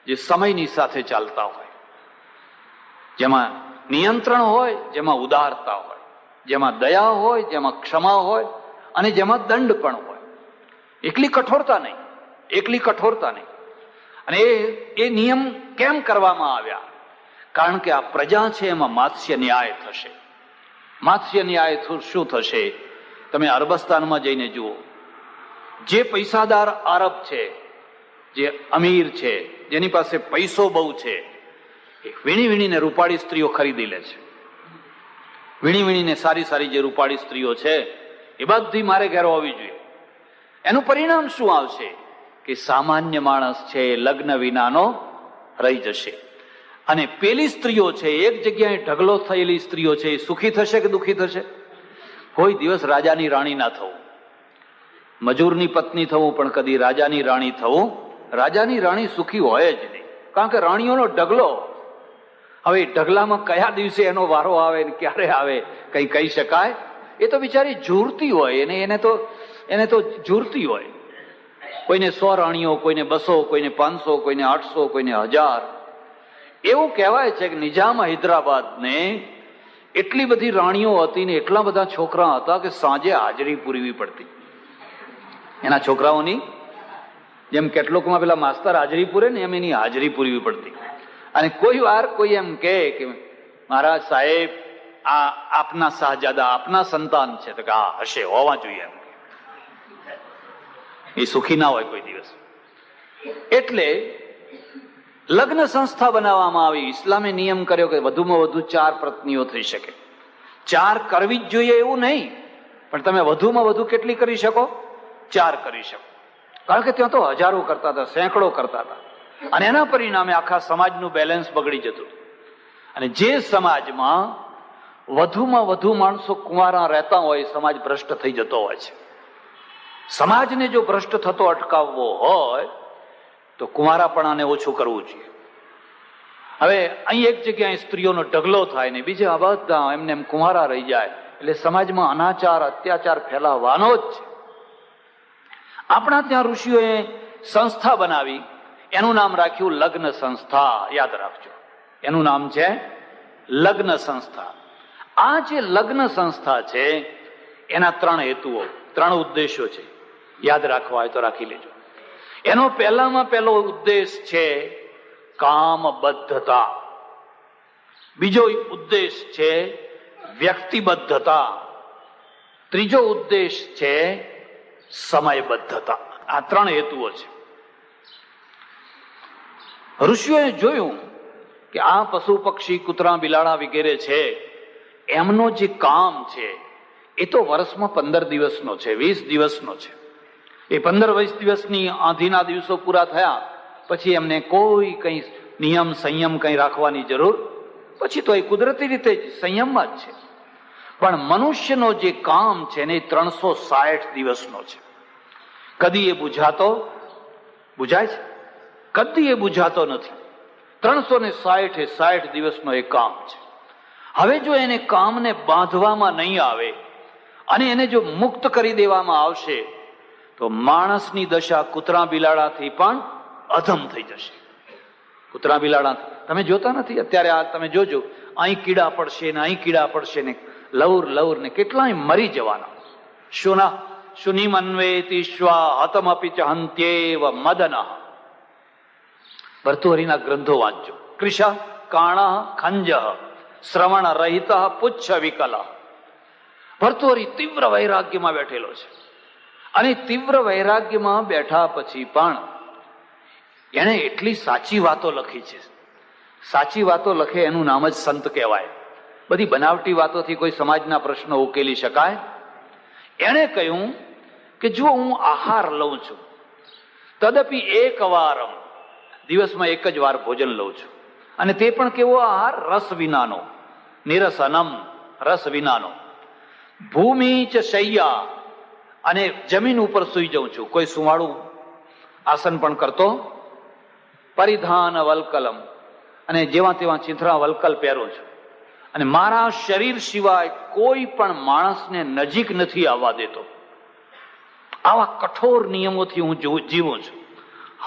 A: જે સમયની સાથે ચાલતા હોય, જેમાં નિયંત્રણ હોય, જેમાં ઉદારતા હોય, જેમાં દયા હોય, જેમાં ક્ષમા હોય, અને જેમાં દંડ પણ હોય. એકલી કઠોરતા નહીં, એકલી કઠોરતા નહીં. અને એ નિયમ કેમ કરવામાં આવ્યા? કારણ કે આ પ્રજા છે એમાં માત્સ્ય ન્યાય થશે. માત્સ્ય ન્યાય શું થશે? તમે અરબસ્તાનમાં જઈને જુઓ. જે પૈસાદાર આરબ છે, જે અમીર છે, જેની પાસે પૈસો બહુ છે, એ વીણી વીણીને રૂપાળી સ્ત્રીઓ ખરીદી લે છે. વીણી વીણીને સારી સારી જે રૂપાળી સ્ત્રીઓ છે એ બધી મારે ઘેર હોવી જોઈએ. એનું પરિણામ શું આવશે? કે સામાન્ય માણસ છે લગ્ન વિનાનો રહી જશે. અને પેલી સ્ત્રીઓ છે, એક જગ્યાએ ઢગલો થયેલી સ્ત્રીઓ છે, એ સુખી થશે કે દુઃખી થશે? કોઈ દિવસ રાજાની રાણી ના થવું, મજૂરની પત્ની થવું, પણ કદી રાજાની રાણી થવું. રાજાની રાણી સુખી હોય જ નહીં, કારણ કે રાણીઓનો ઢગલો. હવે ઢગલામાં કયા દિવસે એનો વારો આવે ને ક્યારે આવે કઈ કહી શકાય? એ તો બિચારી ઝૂરતી હોય, એને તો ઝૂરતી હોય. કોઈને 100 રાણીઓ, કોઈને 200, કોઈને 500, કોઈને 800, કોઈને 1000. એવું કહેવાય છે કે નિઝામ હૈદરાબાદને એટલી બધી રાણીઓ હતી ને એટલા બધા છોકરા હતા કે સાંજે હાજરી પૂરવી પડતી એના છોકરાઓની. જેમ કેટલોકમાં પેલા માસ્તર હાજરી પૂરે ને, એમ એની હાજરી પૂરવી પડતી. અને કોઈ વાર કોઈ એમ કહે કે મહારાજ સાહેબ, આ આપના શાહજાદા, આપના સંતાન છે, તો કે હા હશે, હોવા જોઈએ. એ સુખી ના હોય કોઈ દિવસ. એટલે લગ્ન સંસ્થા બનાવવામાં આવી. ઇસ્લામે નિયમ કર્યો કે વધુમાં વધુ 4 પત્નીઓ થઈ શકે. 4 કરવી જ જોઈએ એવું નહીં, પણ તમે વધુમાં વધુ કેટલી કરી શકો? 4 કરી શકો. કારણ કે ત્યાં તો હજારો કરતા હતા, સેંકડો કરતા હતા, અને એના પરિણામે આખા સમાજનું બેલેન્સ બગડી જતું. અને જે સમાજમાં વધુમાં વધુ માણસો કુંવારા રહેતા હોય, સમાજ ભ્રષ્ટ થઈ જતો હોય છે. સમાજને જો ભ્રષ્ટ થતો અટકાવવો હોય તો કુંવારાપણાને ઓછું કરવું જોઈએ. હવે અહીં એક જગ્યાએ સ્ત્રીઓનો ઢગલો થાય ને બીજે આ બધા એમને એમ કુંવારા રહી જાય એટલે સમાજમાં અનાચાર અત્યાચાર ફેલાવાનો જ છે. આપણા ત્યાં ઋષિઓએ સંસ્થા બનાવી, એનું નામ રાખ્યું લગ્ન સંસ્થા. યાદ રાખજો, એનું નામ છે લગ્ન સંસ્થા. આ જે લગ્ન સંસ્થા છે એના 3 હેતુઓ, 3 ઉદ્દેશો છે. યાદ રાખવા હોય તો રાખી લેજો. એનો પહેલામાં પહેલો ઉદ્દેશ છે કામબદ્ધતા. બીજો ઉદ્દેશ છે વ્યક્તિબદ્ધતા. ત્રીજો ઉદ્દેશ છે સમયબદ્ધતા. આ 3 હેતુઓ છે. ઋષિઓએ જોયું કે આ પશુ પક્ષી કૂતરા બિલાડા વગેરે છે એમનો જે કામ છે એ તો વર્ષમાં 15 દિવસનો છે, 20 દિવસનો છે. એ 15-20 દિવસની આંધીના દિવસો પૂરા થયા પછી એમને કોઈ કઈ નિયમ સંયમ કઈ રાખવાની જરૂર, પછી તો એ કુદરતી રીતે સંયમમાં જ છે. પણ મનુષ્યનો જે કામ છે ને એ 360 દિવસનો છે. કદી એ બુઝાય છે? કદી એ બુઝાતો નથી. 360 દિવસનો એ કામ છે. હવે જો એને કામને બાંધવામાં નહીં આવે અને એને જો મુક્ત કરી દેવામાં આવશે તો માણસની દશા કૂતરા બિલાડાથી પણ અધમ થઈ જશે. કૂતરા બિલાડાથી તમે જોતા નથી અત્યારે? આ તમે જોજો, અહીં કીડા પડશે ને અહીં કીડા પડશે ને લવર ને કેટલાય મરી જવાના. શુનિમન્વેતિ શ્વા હતમપી ચ હંત્યેવ મદનઃ. ભર્તૃહરિના ગ્રંથો વાંચજો. કૃષ કાણ ખંજ શ્રવણ રહિત પુચ્છ વિકલ. ભર્તૃહરિ તીવ્ર વૈરાગ્યમાં બેઠેલો છે અને તીવ્ર વૈરાગ્યમાં બેઠા પછી પણ એને એટલી સાચી વાતો લખી છે. સાચી વાતો લખે એનું નામ જ સંત કહેવાય. બધી બનાવટી વાતોથી કોઈ સમાજના પ્રશ્નો ઉકેલી શકાય? એણે કહ્યું કે જો હું આહાર લઉં છું, તદપી એકવારમ, દિવસમાં 1 જ વાર ભોજન લઉં છું, અને તે પણ કેવો આહાર? રસ વિનાનો, નિરસનમ, રસ વિનાનો. ભૂમિ ચ શૈયા, અને જમીન ઉપર સુઈ જાઉં છું, કોઈ સુવાળું આસન પણ કરતો. પરિધાન વલ્કલમ, અને જેવા તેવા ચીંથરા વલ્કલ પહેરું છું, અને મારા શરીર સિવાય કોઈ પણ માણસને નજીક નથી આવવા દેતો. આવા કઠોર નિયમોથી હું જીવું છું.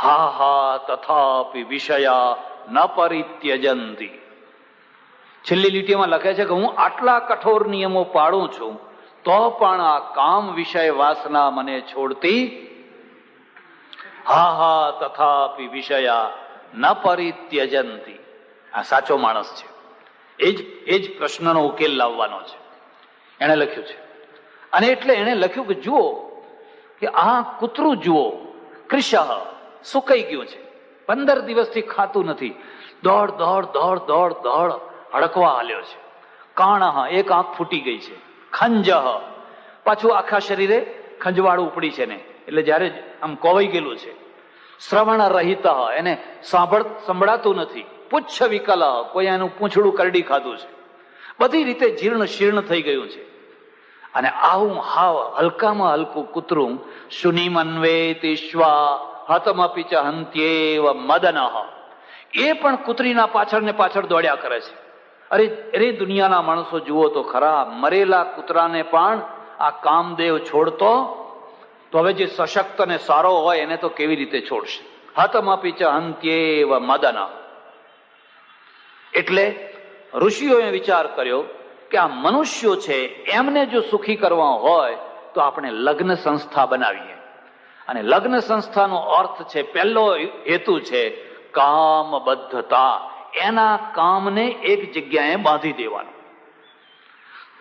A: હા તથાપી વિષયા ન પરિત્યજંતી. છેલ્લી લીટીમાં લખે છે કે હું આટલા કઠોર નિયમો પાડું છું તો પણ આ કામ વિષય વાસના મને છોડતી. હા તથાપી વિષયા ન પરિત્યજંતી. આ સાચો માણસ છે. એ જ પ્રશ્નનો ઉકેલ લાવવાનો છે. એણે લખ્યું છે. અને એટલે એણે લખ્યું કે જુઓ કે આ કૂતરું જુઓ, કૃષ સુકાઈ ગયું છે, 15 દિવસથી ખાતું નથી, દોડ હડકવા હાલ્યો છે. કાણ, એક આંખ ફૂટી ગઈ છે. ખંજ, પાછું આખા શરીરે ખંજવાળું ઉપડી છે ને, એટલે જયારે આમ કોવાઈ ગયેલું છે. શ્રવણ રહિત, એને સંભળાતું નથી. પુચ્છ વિકલ, કોઈ એનું પૂંછડું કરડી ખાધું છે. બધી રીતે જીર્ણ શીર્ણ થઈ ગયું છે. અને આવું હાવ હલકામાં હલકું કૂતરું શુનિમન્વેતિ શ્વા હતમપી ચ હંત્યેવ મદનઃ. એ પણ કૂતરીના પાછળ ને પાછળ દોડ્યા કરે છે. અરે દુનિયાના માણસો જુઓ તો ખરા, મરેલા કૂતરાને પણ આ કામદેવ છોડતો, તો હવે જે સશક્ત અને સારો હોય એને તો કેવી રીતે છોડશે? હતમપી ચ હંત્યેવ મદનઃ. એટલે ઋષિઓએ વિચાર કર્યો કે આ મનુષ્યો છે એમને જો સુખી કરવા હોય તો આપણે લગ્ન સંસ્થા બનાવીએ. અને લગ્ન સંસ્થાનો અર્થ છે, પહેલો હેતુ છે કામબદ્ધતા. એના કામને એક જગ્યાએ બાંધી દેવાનો,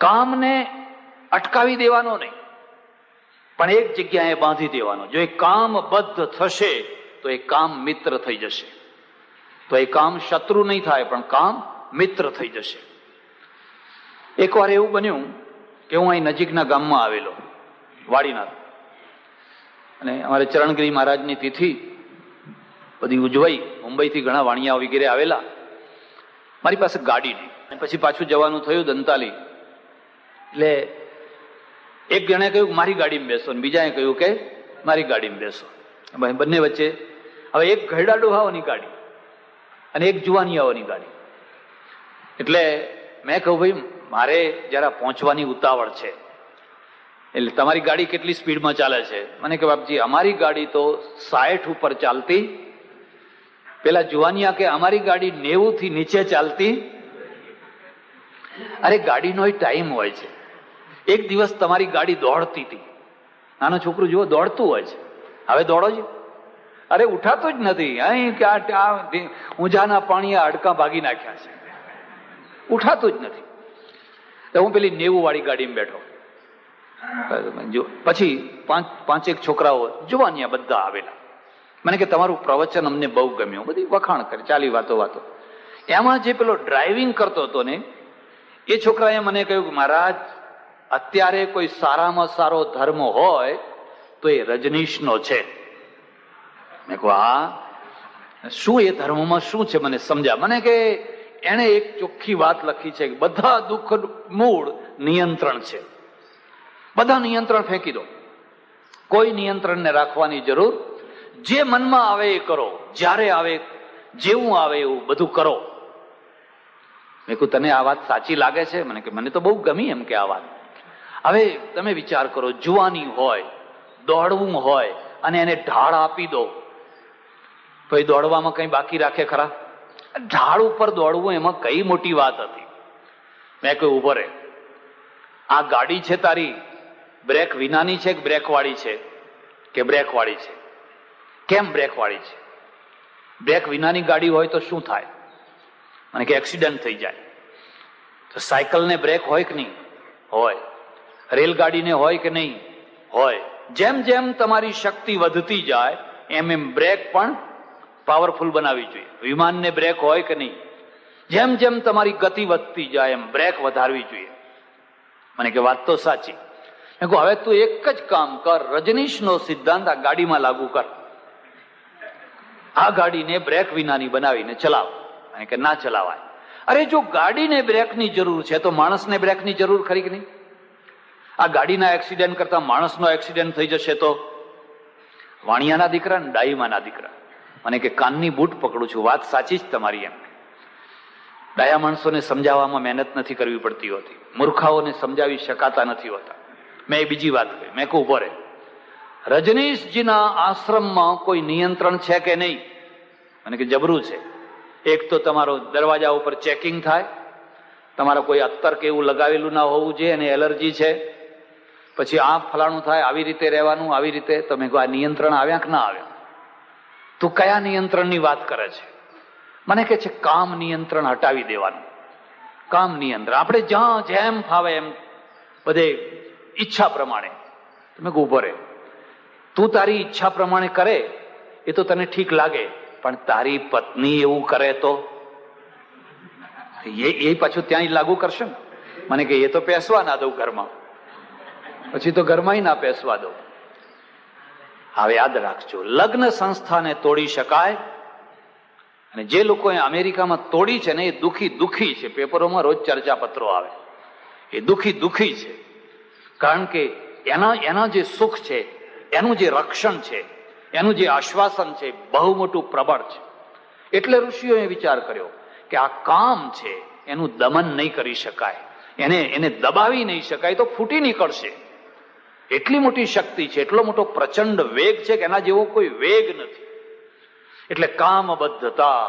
A: કામને અટકાવી દેવાનો નહીં, પણ એક જગ્યાએ બાંધી દેવાનો. જો એ કામબદ્ધ થશે તો એ કામ મિત્ર થઈ જશે. તો એ કામ શત્રુ નહીં થાય પણ કામ મિત્ર થઈ જશે. એકવાર એવું બન્યું કે હું અહીં નજીકના ગામમાં આવેલો, વાડીનાથ, અને અમારે ચરણગીરી મહારાજની તિથિ બધી ઉજવાઈ. મુંબઈથી ઘણા વાણિયા વગેરે આવેલા. મારી પાસે ગાડી નહીં, પછી પાછું જવાનું થયું દંતાલી. એટલે એક જણે કહ્યું કે મારી ગાડીમાં બેસો, બીજાએ કહ્યું કે મારી ગાડીમાં બેસો. બંને વચ્ચે હવે એક ઘરડા ડોહાઓની ગાડી અને એક જુવાનિયાઓની ગાડી. એટલે મેં કહ્યું ભાઈ મારે જરા પહોંચવાની ઉતાવળ છે, એટલે તમારી ગાડી કેટલી સ્પીડમાં ચાલે છે? મને કે બાપજી અમારી ગાડી તો 60 ઉપર ચાલતી. પેલા જુવાનિયા કે અમારી ગાડી 90 થી નીચે ચાલતી. અરે ગાડીનો ટાઈમ હોય છે. એક દિવસ તમારી ગાડી દોડતી હતી, નાનો છોકરો જુઓ દોડતું હોય છે, હવે દોડો છે, અરે ઉઠાતો જ નથી. અહીં કે ઊંઝાના પાણીએ હાડકાં ભાગી નાખ્યા છે, ઉઠાતું જ નથી. તો હું પેલી 90 વાળી ગાડીમાં બેઠો. પછી પાંચેક છોકરાઓ જુવાનિયા બધા આવેલા. મને કે તમારું પ્રવચન અમને બહુ ગમ્યું, બધી વખાણ કરે, ચાલી વાતો. એમાં જે પેલો ડ્રાઇવિંગ કરતો હતો ને એ છોકરાએ મને કહ્યું કે મહારાજ અત્યારે કોઈ સારામાં સારો ધર્મ હોય તો એ રજનીશનો છે. મેં કહું હા શું એ ધર્મમાં શું છે મને સમજ્યા. મને કે એને એક ચોખ્ખી વાત લખી છે કે બધા દુઃખ મૂળ નિયંત્રણ છે, બધા નિયંત્રણ ફેંકી દો, કોઈ નિયંત્રણને રાખવાની જરૂર. જે મનમાં આવે એ કરો, જ્યારે આવે જેવું આવે એવું બધું કરો. મેં કહ્યું તને આ વાત સાચી લાગે છે? મને કે મને તો બહુ ગમી એમ કે આ વાત. હવે તમે વિચાર કરો, જુવાની હોય, દોડવું હોય અને એને ઢાળ આપી દો તો એ દોડવામાં કઈ બાકી રાખે ખરા? ઢાળ ઉપર દોડવું એમાં કઈ મોટી વાત હતી? મેં કહ્યું ઉભો રે, આ ગાડી છે તારી બ્રેક વિનાની છે કે બ્રેક વાળી છે? કે બ્રેક વાળી છે. કેમ બ્રેક વાળી છે? બ્રેક વિનાની ગાડી હોય તો શું થાય? મને કે એક્સિડન્ટ થઈ જાય. તો સાયકલને બ્રેક હોય કે નહીં હોય? રેલગાડીને હોય કે નહીં હોય? જેમ જેમ તમારી શક્તિ વધતી જાય એમ એમ બ્રેક પણ પાવરફુલ બનાવવી જોઈએ. વિમાનને બ્રેક હોય કે નહીં? જેમ જેમ તમારી ગતિ વધતી જાય એમ બ્રેક વધારવી જોઈએ. મને કે વાત તો સાચી. મેં કહું હવે તું એક જ કામ કર, રજનીશનો સિદ્ધાંત આ ગાડીમાં લાગુ કર, આ ગાડીને બ્રેક વિનાની બનાવીને ચલાવ. મને કે ના ચલાવાય. અરે જો ગાડીને બ્રેકની જરૂર છે તો માણસને બ્રેકની જરૂર ખરી કે નહીં? આ ગાડીના એક્સિડન્ટ કરતા માણસનો એક્સિડન્ટ થઈ જશે તો? વાણિયાના દીકરા ને ડાહીમાના દીકરા. મને કે કાનની બૂટ પકડું છું, વાત સાચી જ તમારી. એમ ડાયા માણસોને સમજાવવામાં મહેનત નથી કરવી પડતી હોતી, મૂર્ખાઓને સમજાવી શકાતા નથી હોતા. મેં એ બીજી વાત કહી. મેં કહું ઉભો રહે, રજનીશજીના આશ્રમમાં કોઈ નિયંત્રણ છે કે નહીં? મને કે જબરું છે. એક તો તમારો દરવાજા ઉપર ચેકિંગ થાય, તમારા કોઈ અત્તર કે એવું લગાવેલું ના હોવું જોઈએ અને એલર્જી છે, પછી આ ફલાણું થાય, આવી રીતે રહેવાનું, આવી રીતે. તમે કહો આ નિયંત્રણ આવ્યા કે ના આવ્યા? તું કયા નિયંત્રણની વાત કરે છે? મને કે છે કામ નિયંત્રણ હટાવી દેવાનું. કામ નિયંત્રણ આપણે જ્યાં જેમ ફાવે એમ બધે ઈચ્છા પ્રમાણે. તમે ઉભો રહે, તું તારી ઈચ્છા પ્રમાણે કરે એ તો તને ઠીક લાગે, પણ તારી પત્ની એવું કરે તો એ પાછું ત્યાં લાગુ કરશે ને? મને કે એ તો પેસવા ના દઉં ઘરમાં, પછી તો ઘરમાં ના પેસવા દઉં. હવે યાદ રાખજો, લગ્ન સંસ્થાને તોડી શકાય, અને જે લોકોએ અમેરિકામાં તોડી છે ને એ દુખી છે. પેપરોમાં રોજ ચર્ચા પત્રો આવે. એ દુખી છે, કારણ કે એના જે સુખ છે, એનું જે રક્ષણ છે, એનું જે આશ્વાસન છે બહુ મોટું પ્રબળ છે. એટલે ઋષિઓએ વિચાર કર્યો કે આ કામ છે એનું દમન નહીં કરી શકાય, એને દબાવી નહીં શકાય તો ફૂટી નીકળશે. એટલી મોટી શક્તિ છે, એટલો મોટો પ્રચંડ વેગ છે કે એના જેવો કોઈ વેગ નથી. એટલે કામબદ્ધતા,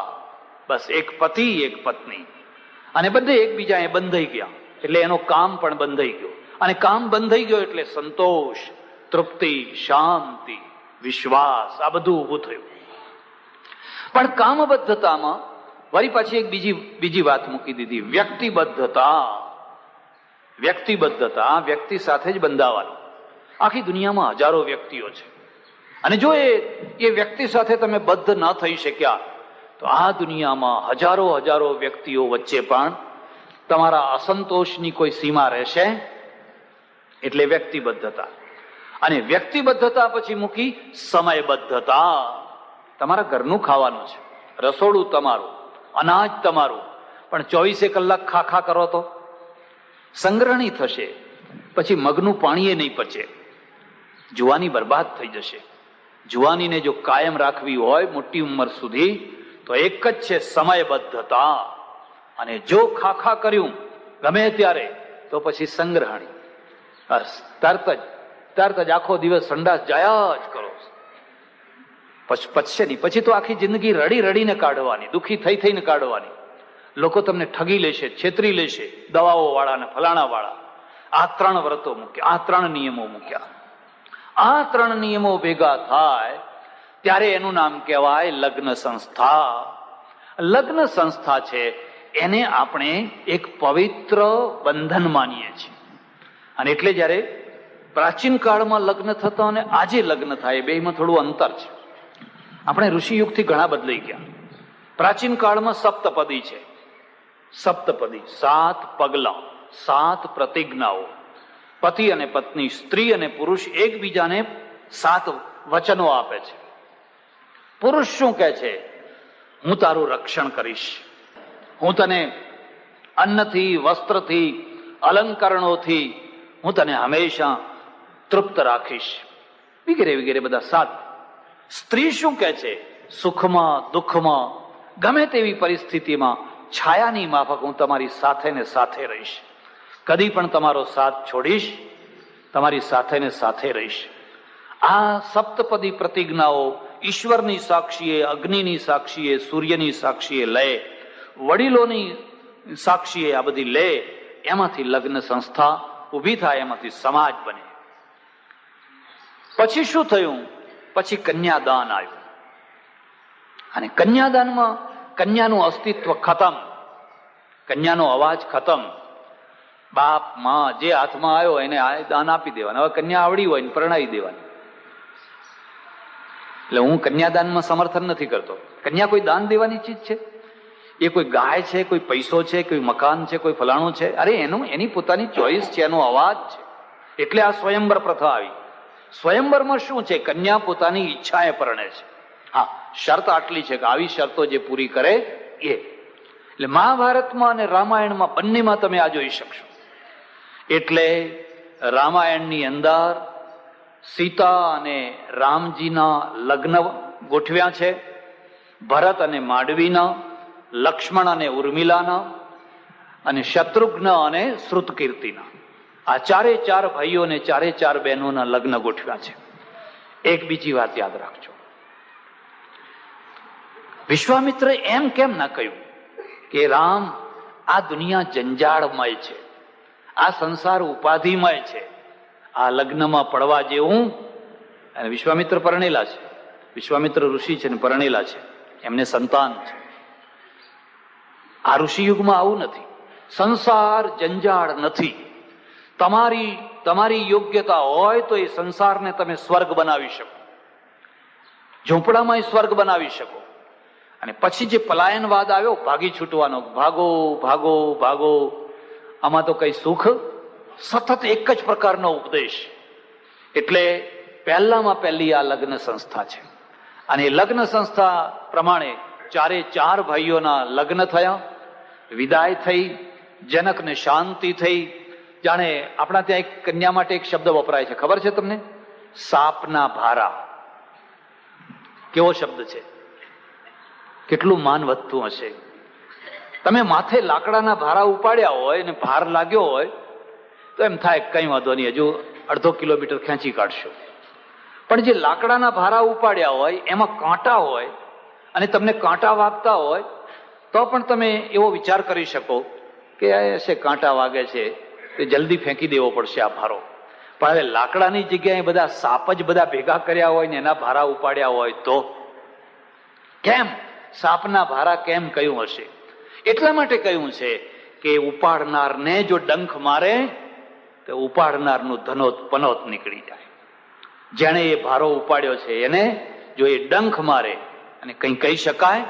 A: બસ એક પતિ એક પત્ની અને બધે એકબીજા બંધાઈ ગયા, એટલે એનો કામ પણ બંધાઈ ગયો. અને કામ બંધાઈ ગયો એટલે સંતોષ, તૃપ્તિ, શાંતિ, વિશ્વાસ, આ બધું ઊભું થયું. પણ કામબદ્ધતામાં વળી પાછી એક બીજી વાત મૂકી દીધી, વ્યક્તિબદ્ધતા. વ્યક્તિ સાથે જ બંધાવાનું. આખી દુનિયામાં હજારો વ્યક્તિઓ છે, અને જો એ વ્યક્તિ સાથે તમે બદ્ધ ન થઈ શક્યા તો આ દુનિયામાં હજારો વ્યક્તિઓ વચ્ચે પણ તમારા અસંતોષની કોઈ સીમા રહેશે. એટલે વ્યક્તિબદ્ધતા. અને વ્યક્તિબદ્ધતા પછી મૂકી સમયબદ્ધતા. તમારા ઘરનું ખાવાનું છે, રસોડું તમારું, અનાજ તમારું, પણ 24 કલાક ખા કરો તો સંગ્રહણી થશે. પછી મગનું પાણી એ નહીં પચે, જુવાની બરબાદ થઈ જશે. જુવાનીને જો કાયમ રાખવી હોય મોટી ઉંમર સુધી તો એક જ છે સમયબદ્ધતા. અને જો ખાખા કર્યું ગમે ત્યારે તો પછી સંગ્રહણી, તરત જ આખો દિવસ સંડાસ જાયા જ કરો, પછી પચશે નહીં. પછી તો આખી જિંદગી રડી રડીને કાઢવાની, દુઃખી થઈ થઈને કાઢવાની. લોકો તમને ઠગી લેશે, છેતરી લેશે, દવાઓ વાળા ને ફલાણા વાળા. આ 3 વ્રતો મૂક્યા, આ 3 નિયમો મૂક્યા. આ 3 નિયમો ભેગા થાય ત્યારે એનું નામ કહેવાય લગ્ન સંસ્થા. લગ્ન સંસ્થા છે એને આપણે એક પવિત્ર બંધન માનીએ છીએ. અને એટલે જયારે પ્રાચીન કાળમાં લગ્ન થતા અને આજે લગ્ન થાય બેમાં થોડું અંતર છે. આપણે ઋષિયુગથી ઘણા બદલાઈ ગયા. પ્રાચીન કાળમાં સપ્તપદી છે. સપ્તપદી 7 પગલા, 7 પ્રતિજ્ઞાઓ. પતિ અને પત્ની, સ્ત્રી અને પુરુષ એકબીજાને 7 વચનો આપે છે. પુરુષ શું કહે છે? હું તારું રક્ષણ કરીશ, હું તને અન્નથી, વસ્ત્રથી, અલંકરણોથી હું તને હંમેશા તૃપ્ત રાખીશ, વગેરે વગેરે બધા 7. સ્ત્રી શું કહે છે? સુખમાં દુઃખમાં ગમે તેવી પરિસ્થિતિમાં છાયાની માફક હું તમારી સાથે ને સાથે રહીશ, કદી પણ તમારો સાથ છોડીશ, તમારી સાથે ને સાથે રહીશ. આ સપ્તપદી પ્રતિજ્ઞાઓ ઈશ્વરની સાક્ષીએ, અગ્નિની સાક્ષીએ, સૂર્યની સાક્ષીએ લે, વડીલોની સાક્ષીએ આ બધી લે, એમાંથી લગ્ન સંસ્થા ઊભી થાય, એમાંથી સમાજ બને. પછી શું થયું? પછી કન્યાદાન આવ્યું. અને કન્યાદાનમાં કન્યાનું અસ્તિત્વ ખતમ, કન્યાનો અવાજ ખતમ. બાપ માં જે હાથમાં આવ્યો એને દાન આપી દેવાનું. હવે કન્યા આવડી હોય ને પરણાવી દેવાની. એટલે હું કન્યાદાનમાં સમર્થન નથી કરતો. કન્યા કોઈ દાન દેવાની ચીજ છે? એ કોઈ ગાય છે, કોઈ પૈસો છે, કોઈ મકાન છે, કોઈ ફલાણું છે? અરે એની પોતાની ચોઈસ છે, એનો અવાજ છે. એટલે આ સ્વયંવર પ્રથા આવી. સ્વયંવરમાં શું છે? કન્યા પોતાની ઈચ્છાએ પરણે છે. હા, શરત આટલી છે કે આવી શરતો જે પૂરી કરે એ. એટલે મહાભારતમાં અને રામાયણમાં બંનેમાં તમે આ જોઈ શકશો. એટલે રામાયણની અંદર સીતા અને રામજીના લગ્ન ગોઠવ્યા છે, ભરત અને માંડવીના, લક્ષ્મણ અને ઉર્મિલાના, અને શત્રુઘ્ન અને શ્રુતકીર્તિના. આ 4 ભાઈઓ અને 4 બહેનોના લગ્ન ગોઠવ્યા છે. એક બીજી વાત યાદ રાખજો, વિશ્વામિત્રે એમ કેમ ના કહ્યું કે રામ, આ દુનિયા જંજાળમય છે, આ સંસાર ઉપાધિમય છે, આ લગ્નમાં પડવા જેવું. અને વિશ્વામિત્ર પરણેલા છે, વિશ્વામિત્ર ઋષિ છે ને પરણેલા છે, એમને સંતાન છે. આ ઋષિ યુગમાં આવું નથી. સંસાર જંજાળ નથી. તમારી યોગ્યતા હોય તો એ સંસારને તમે સ્વર્ગ બનાવી શકો, ઝૂંપડામાં સ્વર્ગ બનાવી શકો. અને પછી જે પલાયનવાદ આવ્યો, ભાગી છૂટવાનો, ભાગો ભાગો ભાગો, આમાં તો કઈ સુખ? સતત એક જ પ્રકારનો ઉપદેશ. એટલે પહેલામાં પહેલી આ લગ્ન સંસ્થા છે. અને લગ્ન સંસ્થા પ્રમાણે 4 ભાઈઓના લગ્ન થયા, વિદાય થઈ, જનકને શાંતિ થઈ. જાણે આપણા ત્યાં એક કન્યા માટે એક શબ્દ વપરાય છે, ખબર છે તમને? સાપના ભારા. કેવો શબ્દ છે? કેટલું માન વધતું હશે. તમે માથે લાકડાના ભારા ઉપાડ્યા હોય ને ભાર લાગ્યો હોય તો એમ થાય કઈ વાંધો નહીં, હજુ અડધો કિલોમીટર ખેંચી કાઢશો. પણ જે લાકડાના ભારા ઉપાડ્યા હોય એમાં કાંટા હોય અને તમને કાંટા વાગતા હોય તો પણ તમે એવો વિચાર કરી શકો કે હશે કાંટા વાગે છે તો જલ્દી ફેંકી દેવો પડશે આ ભારો. પણ હવે લાકડાની જગ્યાએ બધા સાપ જ બધા ભેગા કર્યા હોય ને એના ભારા ઉપાડ્યા હોય તો કેમ સાપના ભારા કેમ કહ્યું હશે? એટલા માટે કહ્યું છે કે ઉપાડનારને જો ડંખ મારે તો ઉપાડનારનું ધનોત પનોત નીકળી જાય. જેણે એ ભારો ઉપાડ્યો છે એને જો એ ડંખ મારે, અને કંઈ કહી શકાય?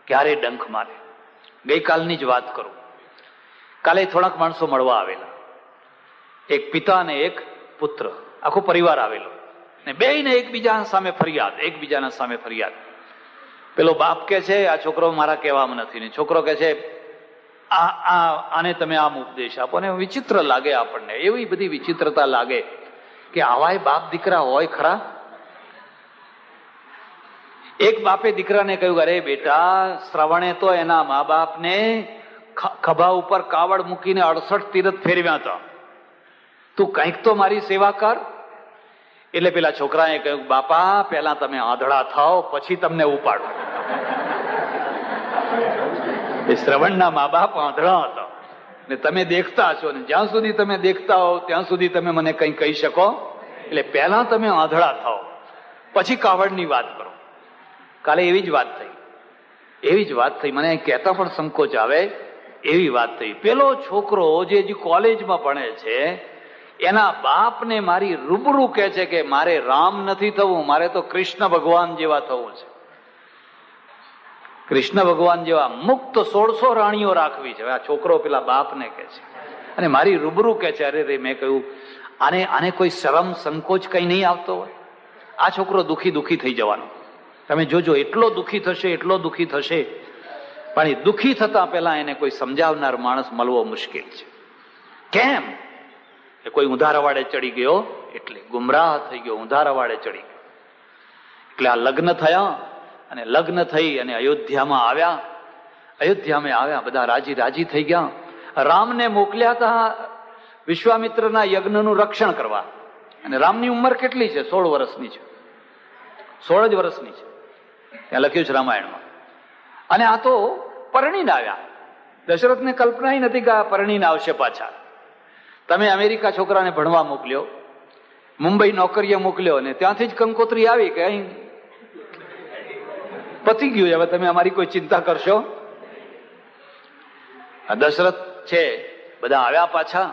A: ક્યારે ડંખ મારે? ગઈકાલની જ વાત કરું. કાલે થોડાક માણસો મળવા આવેલા, એક પિતા અને એક પુત્ર, આખો પરિવાર આવેલો, ને બેયને એકબીજાના સામે ફરિયાદ. પેલો બાપ કે છે આ છોકરો મારા કહેવામાં નથી, ને છોકરો કે છે આને તમે આમ ઉપદેશ આપો ને વિચિત્ર લાગે આપણને, એવી બધી વિચિત્રતા લાગે કે આવાય બાપ દીકરા હોય ખરા. એક બાપે દીકરાને કહ્યું, અરે બેટા, શ્રવણે તો એના મા બાપને ખભા ઉપર કાવડ મૂકીને 68 તીરથ ફેરવ્યા હતા, તું કંઈક તો મારી સેવા કર. એટલે પેલા છોકરાએ કહ્યું, બાપા પહેલા તમે આંધળા થાઓ પછી તમને ઉપાડો. એ શ્રવણના મા બાપ આંધળા હતા ને તમે દેખતા છો, ને જ્યાં સુધી તમે દેખતા હો ત્યાં સુધી તમે મને કંઈ કહી શકો. એટલે પહેલા તમે આંધળા થાઓ પછી કાવડની વાત કરો. કાલે એવી જ વાત થઈ, મને કહેતા પણ સંકોચ આવે એવી વાત થઈ. પેલો છોકરો જે કોલેજમાં ભણે છે એના બાપને મારી રૂબરૂ કહે છે કે મારે રામ નથી થવું, મારે તો કૃષ્ણ ભગવાન જેવા થવું છે. કૃષ્ણ ભગવાન જેવા મુક્ત 1600 રાણીઓ રાખવી છે. આ છોકરો પેલા બાપને કહે છે અને મારી રૂબરૂ કહે છે. અરે રે, મેં કહ્યું આને કોઈ શરમ સંકોચ કઈ નહીં આવતો હોય? આ છોકરો દુખી થઈ જવાનો. તમે જોજો, એટલો દુખી થશે. પણ એ દુખી થતા પહેલા એને કોઈ સમજાવનાર માણસ મળવો મુશ્કેલ છે. કેમ? એ કોઈ ઊંધા રવાડે ચડી ગયો એટલે ગુમરાહ થઈ ગયો, ઊંધા રવાડે ચડી ગયો. એટલે આ લગ્ન થયા અને લગ્ન થઈ અને અયોધ્યામાં આવ્યા. બધા રાજી થઈ ગયા. રામને મોકલ્યા હતા વિશ્વામિત્રના યજ્ઞનું રક્ષણ કરવા. અને રામની ઉંમર કેટલી છે? 16 વર્ષની છે. 16 જ વર્ષની છે. ત્યાં લખ્યું છે રામાયણમાં. અને આ તો પરણીને આવ્યા. દશરથને કલ્પના નથી કે આ પરણીને આવશે પાછા. તમે અમેરિકા છોકરાને ભણવા મોકલ્યો, મુંબઈ નોકરીએ મોકલ્યો, ને ત્યાંથી જ કંકોત્રી આવી કે અહીં પતી ગયું, હવે તમે અમારી કોઈ ચિંતા કરશો? આ દશરથ છે, બધા આવ્યા પાછા.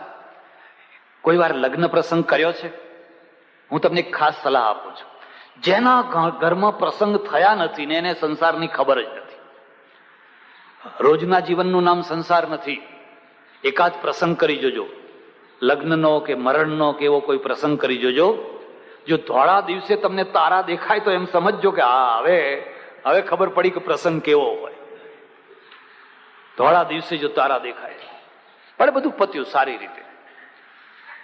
A: કોઈ વાર લગ્ન પ્રસંગ કર્યો છે? હું તમને એક ખાસ સલાહ આપું છું. જેના ઘરમાં પ્રસંગ થયા નથી ને એને સંસારની ખબર જ નથી. રોજના જીવનનું નામ સંસાર નથી. એકાદ પ્રસંગ કરી જોજો, લગ્નનો કે મરણનો કે એવો કોઈ પ્રસંગ કરી જોજો. જો ધોળા દિવસે તમને તારા દેખાય તો એમ સમજજો કે હવે ખબર પડી કે પ્રસંગ કેવો હોય. ધોળા દિવસે જો તારા દેખાય, પણ બધું પત્યું સારી રીતે,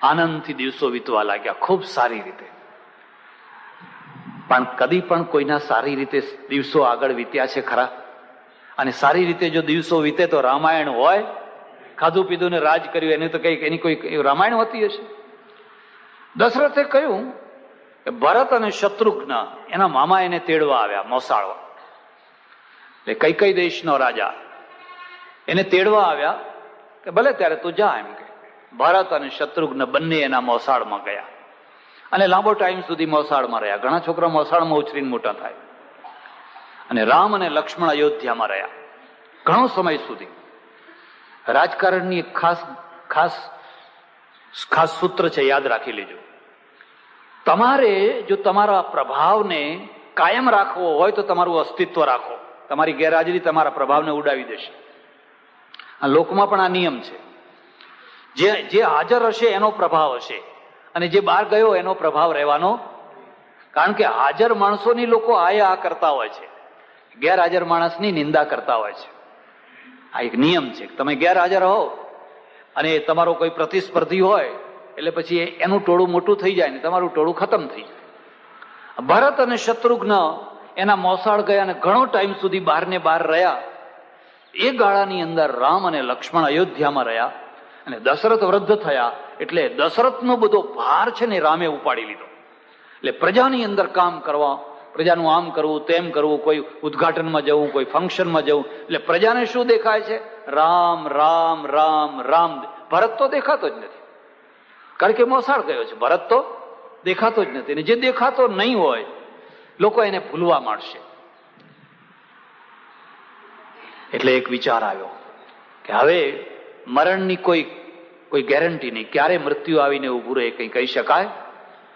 A: આનંદથી દિવસો વીતવા લાગ્યા, ખૂબ સારી રીતે. પણ કદી પણ કોઈના સારી રીતે દિવસો આગળ વીત્યા છે ખરા? અને સારી રીતે જો દિવસો વીતે તો રામાયણ હોય? ખાધું પીધું ને રાજ કર્યું એને તો એની કોઈ રામાયણ હોતી હશે? દશરથે કહ્યું કે ભરત અને શત્રુઘ્ન એના મામા એને તેડવા આવ્યા, મોસાળવા. એટલે કઈ દેશનો રાજા એને તેડવા આવ્યા કે ભલે ત્યારે તું જા, એમ કે. ભરત અને શત્રુઘ્ન બંને એના મોસાળમાં ગયા અને લાંબો ટાઈમ સુધી મોસાળમાં રહ્યા. ઘણા છોકરા મોસાળમાં ઉછરીને મોટા થાય. અને રામ અને લક્ષ્મણ અયોધ્યામાં રહ્યા ઘણો સમય સુધી. રાજકારણની એક ખાસ સૂત્ર છે, યાદ રાખી લેજો. તમારે જો તમારા પ્રભાવને કાયમ રાખવો હોય તો તમારું અસ્તિત્વ રાખો. તમારી ગેરહાજરી તમારા પ્રભાવને ઉડાવી દેશે. આ લોકમાં પણ આ નિયમ છે. જે હાજર હશે એનો પ્રભાવ હશે અને જે બહાર ગયો એનો પ્રભાવ રહેવાનો. કારણ કે હાજર માણસોની લોકો આ કરતા હોય છે, ગેરહાજર માણસની નિંદા કરતા હોય છે. આ એક નિયમ છે. તમે ગેરહાજર હો અને તમારો કોઈ પ્રતિસ્પર્ધી હોય એટલે પછી એનું ટોળું મોટું થઈ જાય ને તમારું ટોળું ખતમ થઈ જાય. ભરત અને શત્રુઘ્ન એના મોસાળ ગયા અને ઘણો ટાઈમ સુધી બહાર ને બહાર રહ્યા. એ ગાળાની અંદર રામ અને લક્ષ્મણ અયોધ્યામાં રહ્યા અને દશરથ વૃદ્ધ થયા એટલે દશરથનો બધો ભાર છે ને રામે ઉપાડી લીધો. એટલે પ્રજાની અંદર કામ કરવા, પ્રજાનું આમ કરવું તેમ કરવું, કોઈ ઉદઘાટનમાં જવું, કોઈ ફંક્શનમાં જવું. એટલે પ્રજાને શું દેખાય છે? રામ રામ રામ રામ. ભરત તો દેખાતો જ નથી, કારણ કે મોસાળ ગયો છે. ભરત તો દેખાતો જ નથી. અને જે દેખાતો નહીં હોય લોકો એને ભૂલવા માંડશે. એટલે એક વિચાર આવ્યો કે હવે મરણની કોઈ ગેરંટી નહીં, ક્યારે મૃત્યુ આવીને ઉભું રહે કઈ કહી શકાય?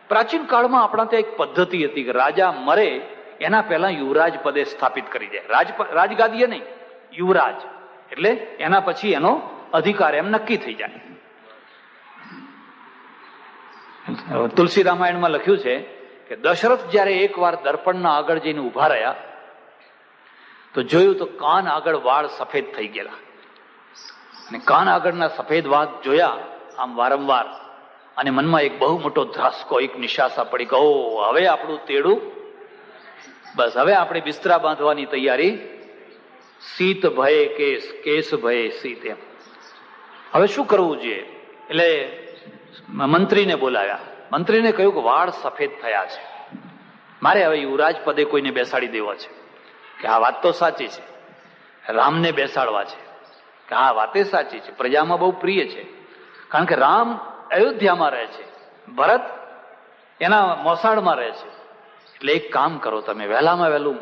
A: પ્રાચીન કાળમાં આપણા ત્યાં એક પદ્ધતિ હતી કે રાજા મરે એના પહેલા યુવરાજ પદે સ્થાપિત કરી દે. રાજગાદીએ નહીં, યુવરાજ એટલે એના પછી એનો અધિકાર એમ નક્કી થઈ જાય. તુલસી રામાયણમાં લખ્યું છે કે દશરથ જયારે એકવાર દર્પણના આગળ જઈને ઉભા રહ્યા તો જોયું તો કાન આગળ વાળ સફેદ થઈ ગયેલા. અને કાન આગળના સફેદ વાઘ જોયા આમ વારંવાર, અને મનમાં એક બહુ મોટો ધ્રાસકો, એક નિશાસા પડી કે ઓ હવે આપણું તેડું, બસ હવે આપણે બિસ્તરા બાંધવાની તૈયારી. શીત ભયે કેસ, કેસ ભયે શીત. એમ હવે શું કરવું જોઈએ? એટલે મંત્રીને બોલાવ્યા. મંત્રીને કહ્યું કે વાળ સફેદ થયા છે, મારે હવે યુવરાજ પદે કોઈને બેસાડી દેવા છે. કે આ વાત તો સાચી છે, રામને બેસાડવા છે. કે આ વાતે સાચી છે, પ્રજામાં બહુ પ્રિય છે, કારણ કે રામ અયોધ્યામાં રહે છે, ભરત એના મોસાળમાં રહે છે. એટલે એક કામ કરો, તમે વહેલામાં વહેલું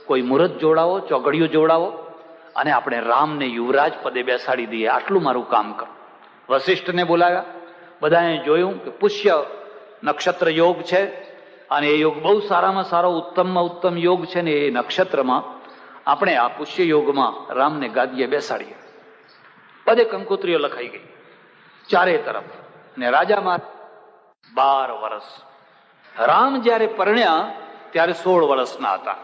A: કોઈ મુહૂર્ત જોડાવો, ચોઘડિયું જોડાવો, અને આપણે રામને યુવરાજ પદે બેસાડી દઈએ, આટલું મારું કામ કરો. વશિષ્ઠને બોલાવ્યા. બધાએ જોયું કે પુષ્ય નક્ષત્ર યોગ છે, અને એ યોગ બહુ સારામાં સારો, ઉત્તમમાં ઉત્તમ યોગ છે, ને એ નક્ષત્રમાં આપણે આ પુષ્ય યોગમાં રામને ગાદીએ બેસાડીએ. બધે કંકોત્રીઓ લખાઈ ગઈ ચારે તરફ. અને રાજામાં 12 વર્ષ. રામ જયારે પરણ્યા ત્યારે 16 વર્ષના હતા,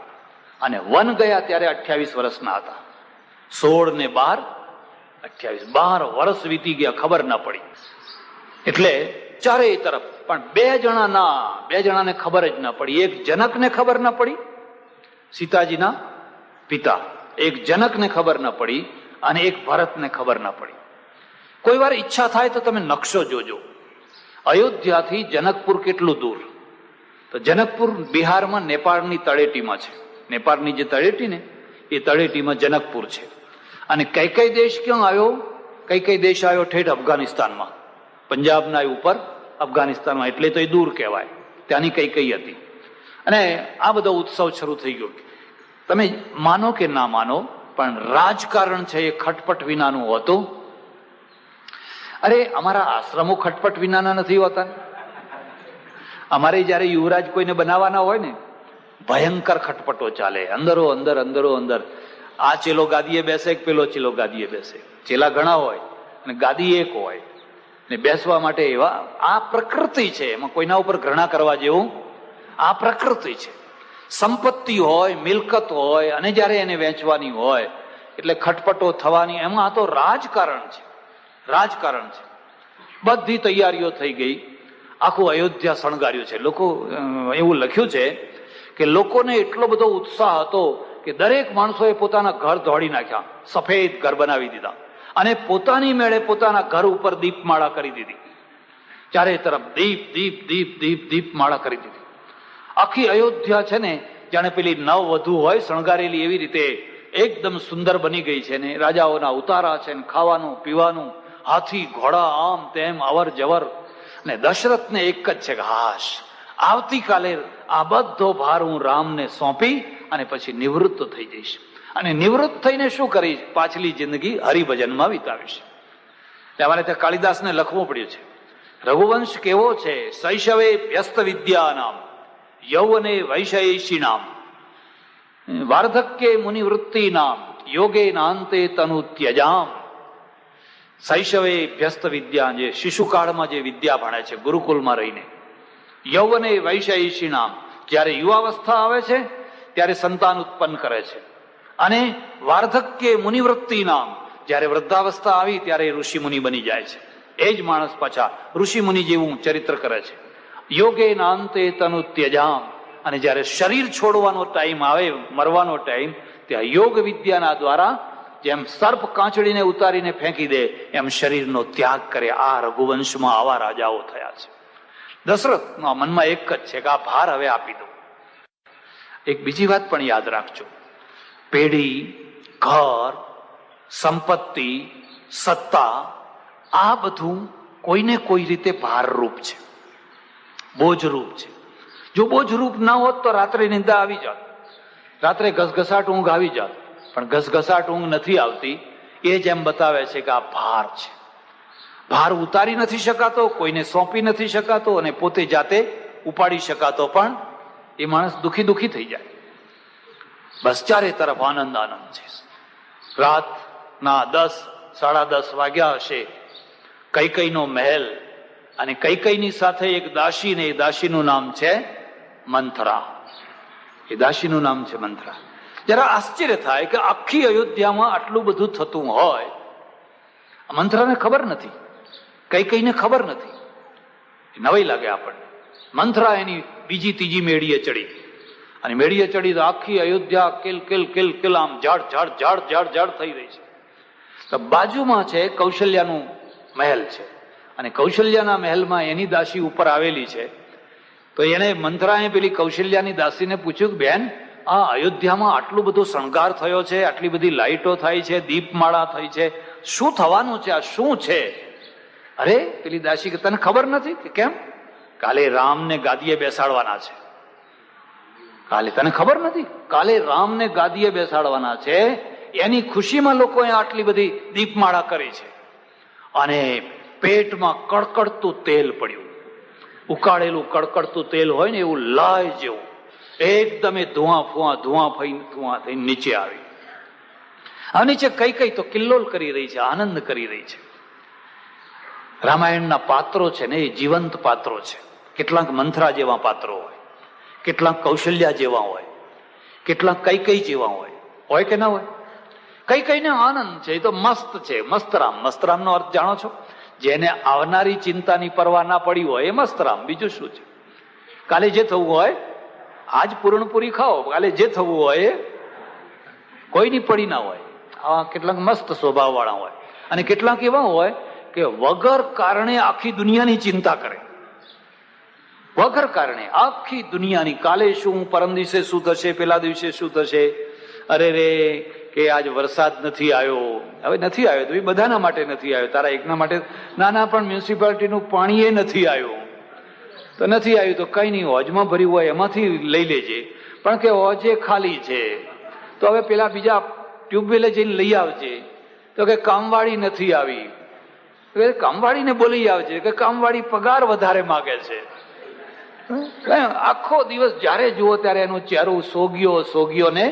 A: અને વન ગયા ત્યારે 28 વર્ષના હતા. 16 ને 12, 28, 12 વર્ષ વીતી ગયા, ખબર ના પડી. એટલે ચારેય તરફ પણ બે જણાને ખબર જ ના પડી. એક જનકને ખબર ના પડી, સીતાજીના પિતા, એક જનકને ખબર ના પડી, અને એક ભરતને ખબર ના પડી. કોઈ વાર ઈચ્છા થાય તો તમે નકશો જોજો. અયોધ્યાથી જનકપુર કેટલું દૂર? તો જનકપુર બિહારમાં નેપાળની તળેટીમાં છે. નેપાળની જે તળેટી ને એ તળેટીમાં જનકપુર છે. અને કઈ કઈ દેશ ક્યાં આવ્યો? કઈ કઈ દેશ આવ્યો? ઠેઠ અફઘાનિસ્તાનમાં, પંજાબના ઉપર અફઘાનિસ્તાનમાં, એટલે તો એ દૂર કહેવાય. ત્યાંની કઈ કઈ હતી. અને આ બધો ઉત્સવ શરૂ થઈ ગયો. તમે માનો કે ના માનો, પણ રાજકારણ છે એ ખટપટ વિનાનું હતું. અરે અમારા આશ્રમો ખટપટ વિનાના નથી હોતા. અમારે જયારે યુવરાજ કોઈને બનાવવાના હોય ને, ભયંકર ખટપટો ચાલે, અંદરો અંદર, અંદરો અંદર. આ ચેલો ગાદીએ બેસે, પેલો ચેલો ગાદીએ બેસે. ચેલા ઘણા હોય અને ગાદી એક હોય, ને બેસવા માટે એવા. આ પ્રકૃતિ છે, એમાં કોઈના ઉપર ઘૃણા કરવા જેવું આ પ્રકૃતિ છે. સંપત્તિ હોય, મિલકત હોય, અને જયારે એને વેચવાની હોય એટલે ખટપટો થવાની. એમાં આ તો રાજકારણ છે, રાજકારણ છે. બધી તૈયારીઓ થઈ ગઈ, આખું અયોધ્યા શણગાર્યું છે. લોકો એવું લખ્યું છે કે લોકોને એટલો બધો ઉત્સાહ હતો કે દરેક માણસોએ પોતાના ઘર દોડી નાખ્યા, સફેદ ઘર બનાવી દીધા, અને પોતાની મેળે પોતાના ઘર ઉપર દીપમાળા કરી દીધી. ચારે તરફ દીપ દીપ દીપ દીપ દીપમાળા કરી દીધી. આખી અયોધ્યા છે ને જાણે પેલી નવ વધુ હોય શણગારેલી, એવી રીતે એકદમ સુંદર બની ગઈ છે. ને રાજાઓના ઉતારા છે, ને ખાવાનું પીવાનું, હાથી ઘોડા આમ તેમ અવર જવર. ને દશરથને એક જ છે કે હાશ, આવતીકાલે આ બધો ભાર હું રામને સોંપી અને પછી નિવૃત્ત થઈ જઈશ. અને નિવૃત્ત થઈને શું કરીશ? પાછલી જિંદગી હરિભજનમાં વિતાવીશ. અમારે ત્યાં કાલિદાસને લખવું પડ્યું છે. રઘુવંશ કેવો છે? શૈશવે વ્યસ્ત વિદ્યાનામ, યૌવને વૈષયિષીનામ, વાર્ધક્ય મુનિવૃત્તિ નામ, યોગે નાંતે તનુ ત્યજામ. શૈશવે વ્યસ્ત વિદ્યા, જે શિશુકાળમાં જે વિદ્યા ભણે છે ગુરુકુલમાં રહીને. યૌવને વૈષયિષીનામ, જયારે યુવાવસ્થા આવે છે ત્યારે સંતાન ઉત્પન્ન કરે છે. અને વાર્ધક્ય મુનિવૃત્તિ નામ, જયારે વૃદ્ધાવસ્થા આવી ત્યારે ઋષિ મુનિ બની જાય છે. એ જ માણસ પાછા ઋષિ મુનિ જેવું ચરિત્ર કરે છે. યોગે નાંતે તનુ ત્યજામ, અને જયારે શરીર છોડવાનો ટાઈમ આવે, મરવાનો ટાઈમ, ત્યાં યોગ વિદ્યાના દ્વારા જેમ સર્પ કાંચડીને ઉતારીને ફેંકી દે એમ શરીરનો ત્યાગ કરે. આ રઘુવંશમાં આવા રાજાઓ થયા છે. દશરથના મનમાં એક જ છે કે આ ભાર હવે આપી દો. એક બીજી વાત પણ યાદ રાખજો, પેઢી, ઘર, સંપત્તિ, સત્તા, આ બધું કોઈને કોઈ રીતે ભારરૂપ છે, બોજરૂપ છે. જો બોજરૂપ ના હોત તો રાત્રે નિંદા આવી જાત, રાત્રે ઘસઘસાટ ઊંઘ આવી જાત. પણ ઘસઘસાટ ઊંઘ નથી આવતી. એ જ એમ બતાવે છે કે આ ભાર છે. ભાર ઉતારી નથી શકાતો, કોઈને સોંપી નથી શકાતો, અને પોતે જાતે ઉપાડી શકાતો, પણ એ માણસ દુખી દુખી થઈ જાય. બસ ચારે તરફ આનંદ આનંદ છે. રાતના 10, 10:30 વાગ્યા હશે. કૈકેયીનો મહેલ, અને કૈકેયીની સાથે એક દાસી, ને એ દાસીનું નામ છે મંથરા. એ દાસીનું નામ છે મંથરા. જરા આશ્ચર્ય થાય કે આખી અયોધ્યામાં આટલું બધું થતું હોય મંથરાને ખબર નથી, કઈકઈને ખબર નથી. નવાઈ લાગે આપણને. મંથરા એની બીજી ત્રીજી મેળીએ ચડી, અને મેળીએ ચડી તો આખી Ayodhya kill kill kill kill આમ ઝાડ ઝાડ ઝાડ ઝાડ ઝાડ થઈ રહી છે. તો બાજુમાં છે કૌશલ્યાનું મહેલ છે, અને કૌશલ્યાના મહેલમાં એની દાસી ઉપર આવેલી છે. તો એને મંથરાએ પેલી કૌશલ્યાની દાસીને પૂછ્યું કે બેન, આ અયોધ્યામાં આટલો બધો શણગાર થયો છે, આટલી બધી લાઈટો થાય છે, દીપમાળા થઈ છે, શું થવાનું છે? આ શું છે? અરે પેલી દાસી કે તને ખબર નથી? કે કેમ? કાલે રામને ગાદીએ બેસાડવાના છે. કાલે તને ખબર નથી? કાલે રામને ગાદીએ બેસાડવાના છે, એની ખુશીમાં લોકોએ આટલી બધી દીપમાળા કરી છે. અને પેટમાં કડકડતું તેલ પડ્યું, ઉકાળેલું કડકડતું તેલ હોય ને એવું લાય જેવું એકદમ ધુઆ થઈ નીચે આવી. આ નીચે કઈ કઈ તો કિલ્લોલ કરી રહી છે, આનંદ કરી રહી છે. રામાયણના પાત્રો છે ને એ જીવંત પાત્રો છે. કેટલાક મંથરા જેવા પાત્રો હોય, કેટલાક કૌશલ્યા જેવા હોય, કેટલાક કઈ કઈ જેવા હોય કે ના હોય? કઈ કઈને આનંદ છે, એ તો મસ્ત છે. મસ્તરામ, મસ્તરામનો અર્થ જાણો છો? જેને આવનારી ચિંતાની પરવા ના પડી હોય એ મસ્તરામ. બીજું શું છે? કાલે જે થવું હોય આજ પૂરણપુરી ખાઓ, કાલે જે થવું હોય કોઈની પડી ના હોય. આ કેટલાક મસ્ત સ્વભાવ વાળા હોય, અને કેટલાક એવા હોય કે વગર કારણે આખી દુનિયાની ચિંતા કરે. વગર કારણે આખી દુનિયાની, કાલે શું, પરમ દિવસે શું થશે, પેલા દિવસે શું થશે, અરે રે કે આજ વરસાદ નથી આવ્યો. હવે નથી આવ્યો તો એ બધાના માટે નથી આવ્યો, તારા એકના માટે. નાના પણ મ્યુનિસિપાલિટીનું પાણી એ નથી આવ્યું, તો નથી આવ્યું તો કઈ નહીં, હોજમાં ભર્યું હોય એમાંથી લઈ લેજે. પણ કે હોજે ખાલી છે, તો હવે પેલા બીજા ટ્યુબવેલે જઈને લઈ આવજે. તો કે કામવાળી નથી આવી, કામવાળીને બોલી આવજે, કે કામવાળી પગાર વધારે માગે છે. આખો દિવસ જયારે જુઓ ત્યારે એનું ચહેરું સોગ્યો ને.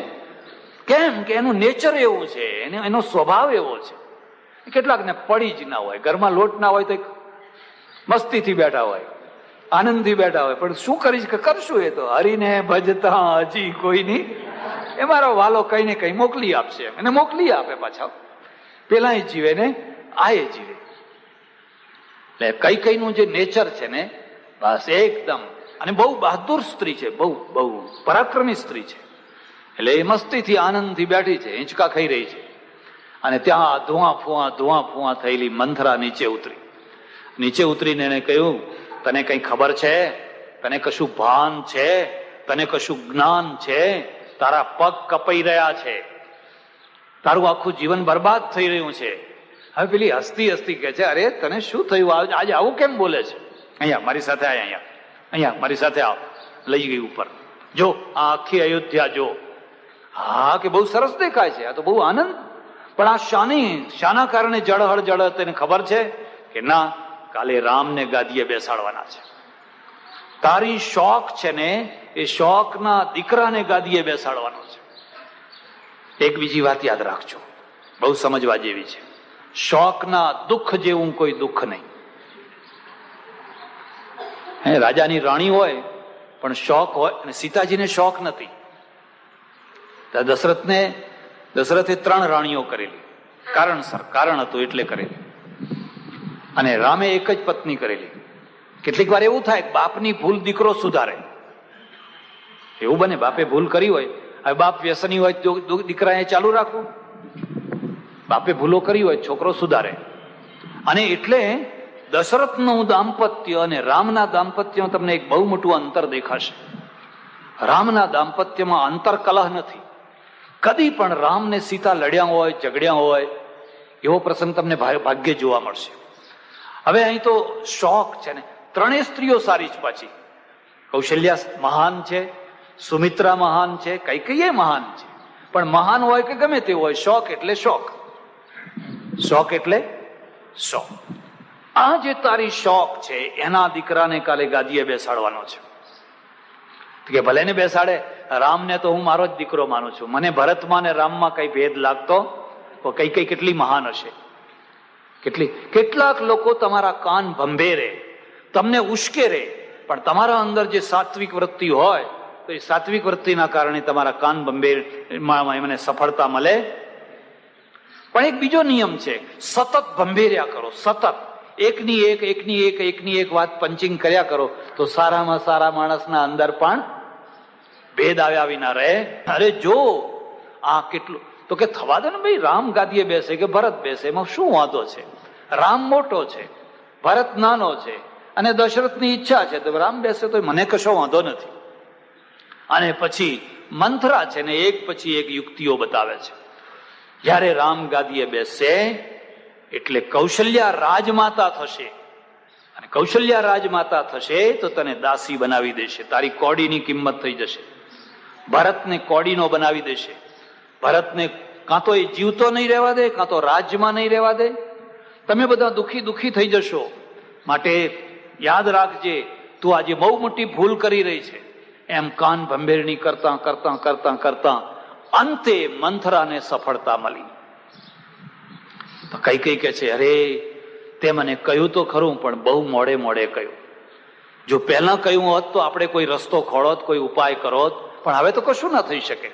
A: કેમ કે એનું નેચર એવું છે, એનો સ્વભાવ એવો છે. કેટલાકને પડી જ ના હોય, ઘરમાં લોટ ના હોય તો મસ્તીથી બેઠા હોય, આનંદથી બેઠા હોય, પણ શું કરીશ કે કરશું? એ તો હરીને ભજતા હજી કોઈની, એ મારો વાલો કઈ ને કઈ મોકલી આપશે, એને મોકલી આપે પાછા. પેલા જીવે ને આ જીવે. એટલે કઈ કઈનું જે નેચર છે ને, બસ એકદમ. અને બહુ બહાદુર સ્ત્રી છે, બહુ બહુ પરાક્રમી સ્ત્રી છે. એટલે એ મસ્તીથી આનંદથી બેઠી છે, હિંચકા ખાઈ રહી છે. અને ત્યાં ધુઆ ફુઆ થયેલી મંથરા નીચે ઉતરીને એને કહ્યું, તને કઈ ખબર છે? તને કશું ભાન છે? તને કશું જ્ઞાન છે? તારા પગ કપાઈ રહ્યા છે, તારું આખું જીવન બરબાદ થઈ રહ્યું છે. હવે પેલી હસતી કહે છે, અરે તને શું થયું? આજે આવું કેમ બોલે છે? અહીંયા મારી સાથે આય, અહીંયા મારી સાથે આવ. લઈ ગઈ ઉપર. જો આ આખી અયોધ્યા જો. હા કે બહુ સરસ દેખાય છે, આ તો બહુ આનંદ. પણ આ શાના કારણે જળહળ તેને ખબર છે કે ના, કાલે રામને ગાદીએ બેસાડવાના છે. તારી શોખ છે ને, એ શોખના દીકરાને ગાદીએ બેસાડવાનો છે. એક બીજી વાત યાદ રાખજો, બહુ સમજવા જેવી છે. શોખના દુઃખ જેવું કોઈ દુઃખ નહીં. રાજાની રાણી હોય પણ શોખ હોય, અને સીતાજીને શોખ નથી. દશરથે 3 રાણીઓ કરેલી, કારણ હતું એટલે કરેલી. અને રામે એક જ પત્ની કરેલી. કેટલીક વાર એવું થાય બાપની ભૂલ દીકરો સુધારે. એવું બને, બાપે ભૂલ કરી હોય, હવે બાપ વ્યસની હોય તો દીકરાએ ચાલુ રાખવું. બાપે ભૂલો કરી હોય, છોકરો સુધારે. અને એટલે દશરથનું દાંપત્ય અને રામના દાંપત્યમાં તમને એક બહુ મોટું અંતર દેખાશે. રામના દાંપત્યમાં અંતરકલહ નથી. કદી પણ રામ ને સીતા લડ્યા હોય, ઝઘડ્યા હોય એવો પ્રસંગ તમને ભાગ્યે જોવા મળશે. હવે અહીં તો શોખ છે ને, 3 સ્ત્રીઓ સારી જ પાછી. કૌશલ્યા મહાન છે, સુમિત્રા મહાન છે, કૈકેયી મહાન છે. પણ મહાન હોય કે ગમે તે હોય, શોખ એટલે શોખ. શોખ એટલે શોખ. આ જે તારી શોખ છે એના દીકરાને કાલે ગાદીએ બેસાડવાનો છે. કે ભલે ને બેસાડે, રામને તો હું મારો જ દીકરો માનું છું. મને ભરતમાં ને રામમાં કઈ ભેદ લાગતો? કઈ કેટલી મહાન હશે. કેટલાક લોકો તમારા કાન ભંભેરે, તમને ઉશ્કેરે, પણ તમારા અંદર જે સાત્વિક વૃત્તિ હોય તો એ સાત્વિક વૃત્તિના કારણે તમારા કાન ભંભેરમાં એમને સફળતા મળે. પણ એક બીજો નિયમ છે, સતત ભંભેર્યા કરો, સતત એકની એક વાત પંચિંગ કર્યા કરો તો સારામાં સારા માણસના અંદર પણ ભેદ આવ્યા વિના રહે. અરે જો આ કેટલું, તો કે થવા દો ને ભાઈ, રામ ગાદીએ બેસે કે ભરત બેસે, એમાં શું વાંધો છે? રામ મોટો છે, ભરત નાનો છે, અને દશરથની ઈચ્છા છે તો રામ બેસે તો મને કશો વાંધો નથી. અને પછી મંથરા છે ને એક પછી એક યુક્તિઓ બતાવે છે. જ્યારે રામ ગાદીએ બેસે એટલે કૌશલ્યા રાજમાતા થશે, અને કૌશલ્યા રાજમાતા થશે તો તને દાસી બનાવી દેશે, તારી કોડીની કિંમત થઈ જશે. ભરતને કોડીનો બનાવી દેશે. ભરતને કાં તો એ જીવતો નહીં રહેવા દે, કાં તો રાજ્યમાં નહીં રહેવા દે. તમે બધા દુખી થઈ જશો. માટે યાદ રાખજે, તું આજે બહુ મોટી ભૂલ કરી રહી છે. એમ કાન ભંભેરણી કરતા અંતે મંથરાને સફળતા મળી. તો કઈ કે છે, અરે તે મને કહ્યું તો ખરું, પણ બહુ મોડે કહ્યું. જો પહેલા કહ્યું હોત તો આપણે કોઈ રસ્તો ખોળોત, કોઈ ઉપાય કરોત, પણ હવે તો કશું ના થઈ શકે.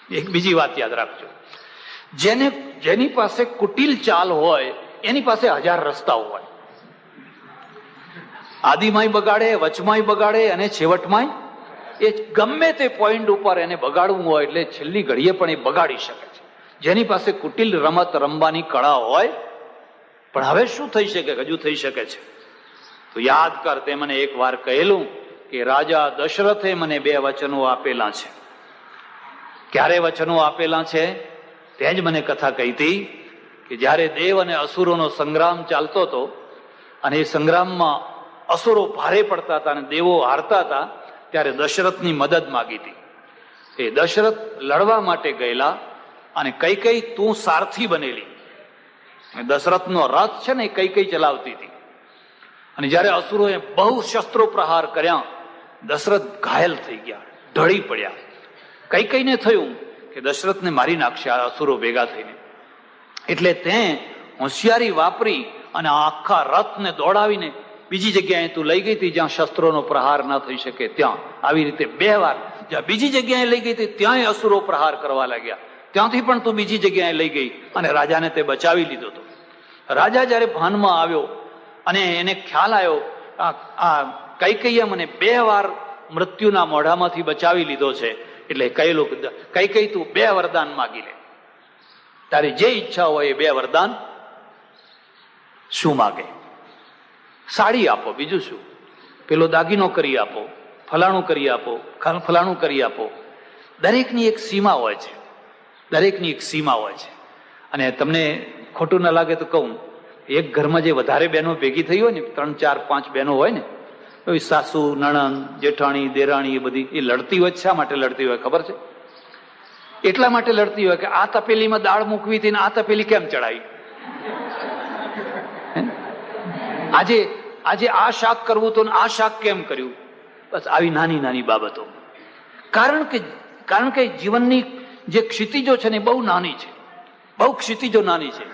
A: એક બીજી વાત યાદ રાખજો, જેની પાસે કુટિલ ચાલ હોય એની પાસે 1000 રસ્તાઓ હોય. આદિમાંય બગાડે, વચમાંય બગાડે, અને છેવટમાંય એ ગમે તે પોઈન્ટ ઉપર એને બગાડવું હોય એટલે છેલ્લી ઘડીએ પણ એ બગાડી શકે છે, જેની પાસે કુટિલ રમત રમવાની કળા હોય. પણ હવે શું થઈ શકે? હજુ થઈ શકે છે. તો યાદ કર, તે મને એક વાર કહેલું કે રાજા દશરથે મને 2 વચનો આપેલા છે. ક્યારે વચનો આપેલા છે? તે જ મને કથા કહી હતી કે જ્યારે દેવ અને અસુરોનો સંગ્રામ ચાલતો હતો અને એ સંગ્રામમાં અસુરો ભારે પડતા હતા અને દેવો હારતા હતા, ત્યારે દશરથની મદદ માગી હતી. એ દશરથ લડવા માટે ગયેલા અને કઈ તું સારથી બનેલી. દશરથનો રથ છે ને એ કઈ ચલાવતી હતી. અને જયારે અસુરોએ બહુ શસ્ત્રો પ્રહાર કર્યા, દશરથ ઘાયલ થઈ ગયા, ઢળી પડ્યા. કઈને થયું કે દશરથને મારી નાખશે આ અસુરો ભેગા થઈને. એટલે તે હોશિયારી વાપરી અને આખા રથને દોડાવીને બીજી જગ્યાએ તું લઈ ગઈ હતી જ્યાં શસ્ત્રોનો પ્રહાર ન થઈ શકે ત્યાં. આવી રીતે 2 વાર જ્યાં બીજી જગ્યાએ લઈ ગઈ હતી ત્યાંય અસુરો પ્રહાર કરવા લાગ્યા. ત્યાંથી પણ તું બીજી જગ્યાએ લઈ ગઈ અને રાજાને તે બચાવી લીધો હતો. રાજા જયારે ભાનમાં આવ્યો અને એને ખ્યાલ આવ્યો આ કૈકેયીએ મને 2 વાર મૃત્યુના મોઢામાંથી બચાવી લીધો છે, એટલે કહેલું કઈ તું 2 વરદાન માગી લે. તારી જે ઈચ્છા હોય એ 2 વરદાન. શું માગે? સાડી આપો, બીજું શું? પેલો દાગીનો કરી આપો, ફલાણું કરી આપો, ફલાણું કરી આપો. દરેકની એક સીમા હોય છે, દરેકની એક સીમા હોય છે. અને તમને ખોટું ન લાગે તો કહું, એક ઘરમાં જે વધારે બહેનો ભેગી થઈ હોય ને, 3, 4, 5 બહેનો હોય ને, સાસુ, નણંદ, જેઠાણી, દેરાણી, એ બધી એ લડતી હોય. શા માટે લડતી હોય ખબર છે? એટલા માટે લડતી હોય કે આ તપેલીમાં દાળ મૂકવી હતી ને આ તપેલી કેમ ચડાવી, આજે આ શાક કરવું તો આ શાક કેમ કર્યું. બસ આવી નાની બાબતો. કારણ કે જીવનની જે ક્ષિતિજો છે ને બહુ નાની છે, બહુ ક્ષિતિજો નાની છે.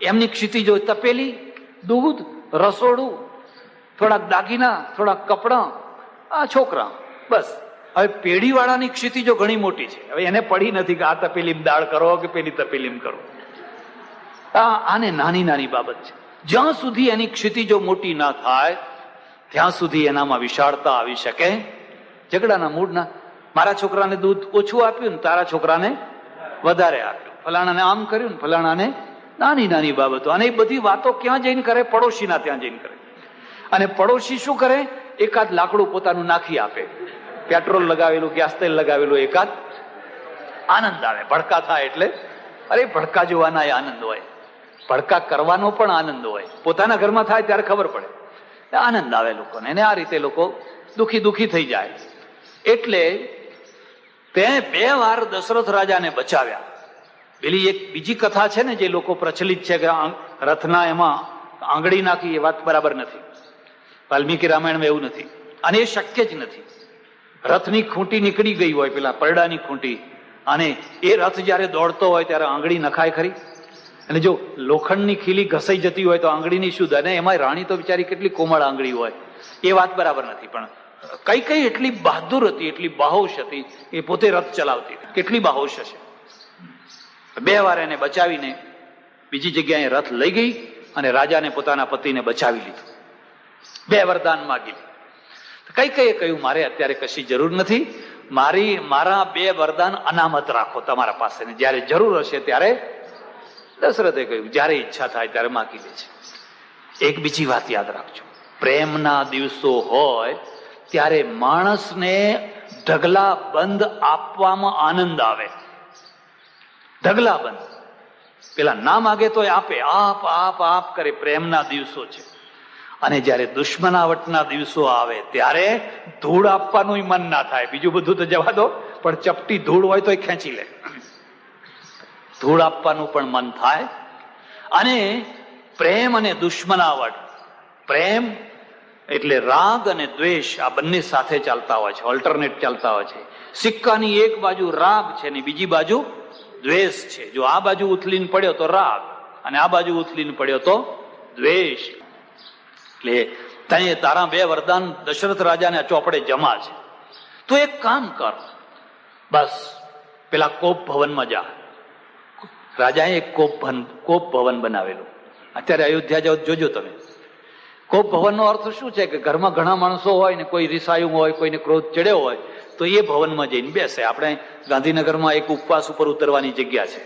A: એમની ક્ષિતિજો તપેલી, દૂધ, રસોડું, થોડાક દાગીના, થોડાક કપડાં, આ છોકરા, બસ. હવે પેઢીવાળાની ક્ષિતિજો ઘણી મોટી છે. હવે એને પડી નથી કે આ તપેલીમ દાળ કરો કે પેલી તપેલીમ કરો. આને નાની બાબત છે. જ્યાં સુધી એની ક્ષિતિજો મોટી ના થાય ત્યાં સુધી એનામાં વિશાળતા આવી શકે. ઝઘડાના મૂળના, મારા છોકરાને દૂધ ઓછું આપ્યું ને તારા છોકરાને વધારે આપ્યું, ફલાણાને આમ કર્યું ને ફલાણાને. નાની બાબતો. અને એ બધી વાતો ક્યાં જઈને કરે? પડોશીના ત્યાં જઈને કરે. અને પડોશી શું કરે? એકાદ લાકડું પોતાનું નાખી આપે, પેટ્રોલ લગાવેલું, ગેસ તેલ લગાવેલું, એકાદ. આનંદ આવે. ભડકા થાય એટલે, અરે ભડકા જોવાના એ આનંદ હોય, ભડકા કરવાનો પણ આનંદ હોય. પોતાના ઘરમાં થાય ત્યારે ખબર પડે, આનંદ આવે લોકોને. અને આ રીતે લોકો દુખી થઈ જાય. એટલે તે 2 વાર દશરથ રાજાને બચાવ્યા. પેલી એક બીજી કથા છે ને જે લોકો પ્રચલિત છે કે રથના એમાં આંગળી નાખી, એ વાત બરાબર નથી. વાલ્મીકી રામાયણમાં એવું નથી અને એ શક્ય જ નથી. રથની ખૂંટી નીકળી ગઈ હોય, પેલા પરડાની ખૂંટી, અને એ રથ જયારે દોડતો હોય ત્યારે આંગળી નખાય ખરી? અને જો લોખંડની ખીલી ઘસાઈ જતી હોય તો આંગળીની શું? અને એમાં રાણી તો બિચારી કેટલી કોમળ આંગળી હોય. એ વાત બરાબર નથી. પણ કઈ એટલી બહાદુર હતી, એટલી બાહોશ હતી, એ પોતે રથ ચલાવતી, કેટલી બાહોશ હશે. 2 વાર એને બચાવીને બીજી જગ્યાએ રથ લઈ ગઈ અને રાજાને પોતાના પતિને બચાવી લીધું. 2 વરદાન માગી. કઈ કહ્યું, મારે અત્યારે કશી જરૂર નથી, મારા 2 વરદાન અનામત રાખો તમારા પાસે, જયારે જરૂર હશે ત્યારે. દશરથે કહ્યું, જયારે ઈચ્છા થાય ત્યારે માગી લે છે. એક બીજી વાત યાદ રાખજો, પ્રેમના દિવસો હોય ત્યારે માણસને ઢગલા બંધ આપવામાં આનંદ આવે. ઢગલા બંધ, પેલા ના માગે તો આપે, આપ આપ આપ કરે. પ્રેમના દિવસો છે. અને જયારે દુશ્મનાવટના દિવસો આવે ત્યારે ધૂળ આપવાનું મન ના થાય. બીજું બધું તો જવા દો, પણ ચપટી ધૂળ હોય તો એ ખેંચી લે. ધૂળ આપવાનું પણ મન થાય. અને પ્રેમ અને દુશ્મનાવટ, પ્રેમ એટલે રાગ અને દ્વેષ, આ બંને સાથે ચાલતા હોય છે, ઓલ્ટરનેટ ચાલતા હોય છે. સિક્કાની એક બાજુ રાગ છે ને બીજી બાજુ દ્વેષ છે. જો આ બાજુ ઉથલીને પડ્યો તો રાગ, અને આ બાજુ ઉથલીને પડ્યો તો દ્વેષ. એટલે તારા 2 વરદાન દશરથ રાજાને ચોપડે જમા છે. તું એક કામ કર, બસ પેલા કોપ ભવનમાં જા. રાજાએ એક કોપ ભવન બનાવેલું. અત્યારે અયોધ્યા જાઓ જોજો તમે. કોપ ભવનનો અર્થ શું છે કે ઘરમાં ઘણા માણસો હોય ને કોઈ રિસાયું હોય, કોઈને ક્રોધ ચડ્યો હોય તો એ ભવનમાં જઈને બેસે. આપણે ગાંધીનગરમાં એક ઉપવાસ ઉપર ઉતરવાની જગ્યા છે,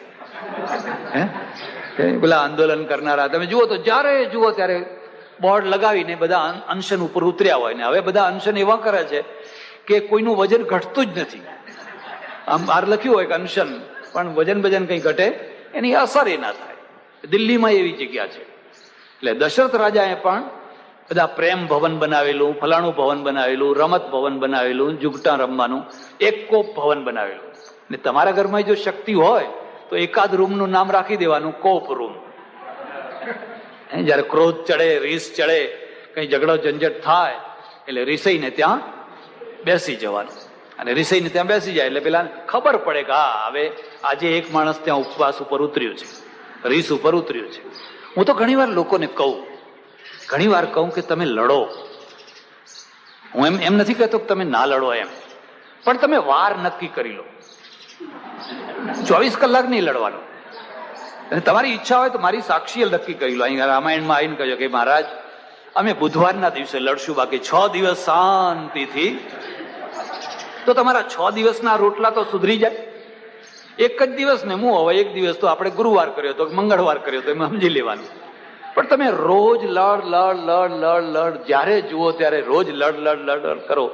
A: પેલા આંદોલન કરનારા તમે જુઓ તો જયારે જુઓ ત્યારે બોર્ડ લગાવીને બધા અનશન ઉપર ઉતર્યા હોય. ને હવે બધા અનશન એવા કરે છે કે કોઈનું વજન ઘટતું જ નથી. આમ બહાર લખ્યું હોય કે અનશન, પણ વજન કઈ ઘટે એની અસર એ ના થાય. દિલ્હીમાં એવી જગ્યા છે. એટલે દશરથ રાજાએ પણ બધા પ્રેમ ભવન બનાવેલું, ફલાણું ભવન બનાવેલું, રમત ભવન બનાવેલું, જુગટા રમવાનું, એક કોપ ભવન બનાવેલું. ને તમારા ઘરમાં જો શક્તિ હોય તો એકાદ રૂમનું નામ રાખી દેવાનું, કોપ રૂમ. જયારે ક્રોધ ચડે, રીસ ચડે, કઈ ઝઘડો ઝંઝટ થાય એટલે રિસાઈને ત્યાં બેસી જવાનું. અને રિસાઈને ત્યાં બેસી જાય એટલે પેલા ખબર પડે કે હા હવે આજે એક માણસ ત્યાં ઉપવાસ ઉપર ઉતર્યું છે, રીસ ઉપર ઉતર્યું છે. હું તો ઘણીવાર લોકોને કહું કે તમે લડો. હું એમ નથી કહેતો કે તમે ના લડો એમ, પણ તમે વાર નક્કી કરી લો. 24 કલાક નહીં લડવાનું. અને તમારી ઈચ્છા હોય તો મારી સાક્ષીએ નક્કી કરી લો. અહીં રામાયણમાં આવીને કહ્યું કે મહારાજ અમે બુધવારના દિવસે લડશું, બાકી 6 દિવસ શાંતિથી. તો તમારા 6 દિવસના રોટલા તો સુધરી જાય. એક જ દિવસ ને હું હવે એક દિવસ તો આપણે ગુરુવાર કર્યો તો મંગળવાર કર્યો તો એમ સમજી લેવાનું. પણ તમે રોજ લડ જ્યારે જુઓ ત્યારે રોજ લડ કરો.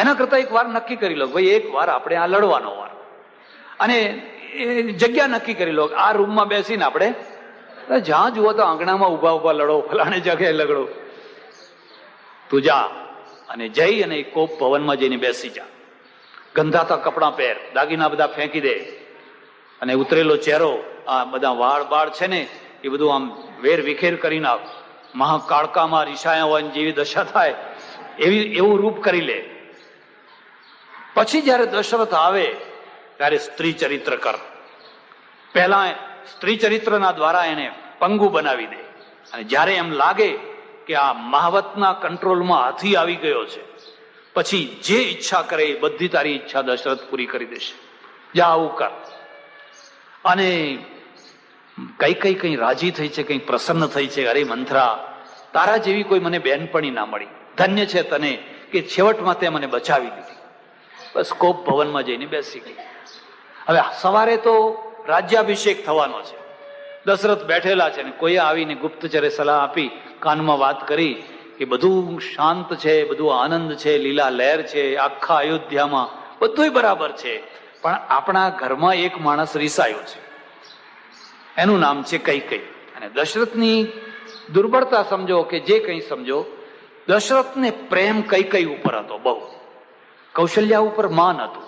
A: એના કરતા એક વાર નક્કી કરી લો, ભાઈ એક વાર આપણે આ લડવાનો વાર. અને એ જગ્યા નક્કી કરી લો, આ રૂમમાં બેસીને આપણે જ્યાં જુઓ તો આંગણામાં ઉભા લડો, ફલાણે જગ્યાએ લગડો. તું જા અને જઈ અને કોપ ભવનમાં જઈને બેસી જા. ગંધાતા કપડાં પહેર, દાગીના બધા ફેંકી દે, અને ઉતરેલો ચહેરો, આ બધા વાળ બાળ છે ને એ બધું આમ વેર વિખેર કરી નાખ. મહાકાળકામાં રિસાયા હોય જેવી દશા થાય એવું રૂપ કરી લે. પછી જયારે દશરથ આવે ત્યારે સ્ત્રી ચરિત્ર કર. પહેલા સ્ત્રી ચરિત્રના દ્વારા એને પંગુ બનાવી દે. અને જયારે એમ લાગે કે આ મહાવતના કંટ્રોલમાં હાથી આવી ગયો છે, પછી જે ઈચ્છા કરે એ બધી તારી ઈચ્છા દશરથ પૂરી કરી દેશે. જા આવું કર. અને કઈ રાજી થઈ છે, કઈ પ્રસન્ન થઈ છે. અરે મંથરા, તારા જેવી કોઈ મને બેનપણી ના મળી. ધન્ય છે તને કે છેવટમાં તે મને બચાવી દીધી. બસ કોપ ભવનમાં જઈને બેસી ગઈ. હવે સવારે તો રાજ્યાભિષેક થવાનો છે. દશરથ બેઠેલા છે ને કોઈ આવીને ગુપ્તચરે સલાહ આપી, કાનમાં વાત કરી કે બધું શાંત છે, બધું આનંદ છે, લીલા લહેર છે આખા અયોધ્યામાં, બધું બરાબર છે, પણ આપણા ઘરમાં એક માણસ રીસાયો છે, એનું નામ છે કૈકેયી. અને દશરથની દુર્બળતા સમજો કે જે કંઈ સમજો, દશરથને પ્રેમ કૈકેયી ઉપર હતો બહુ. કૌશલ્યા ઉપર માન હતું.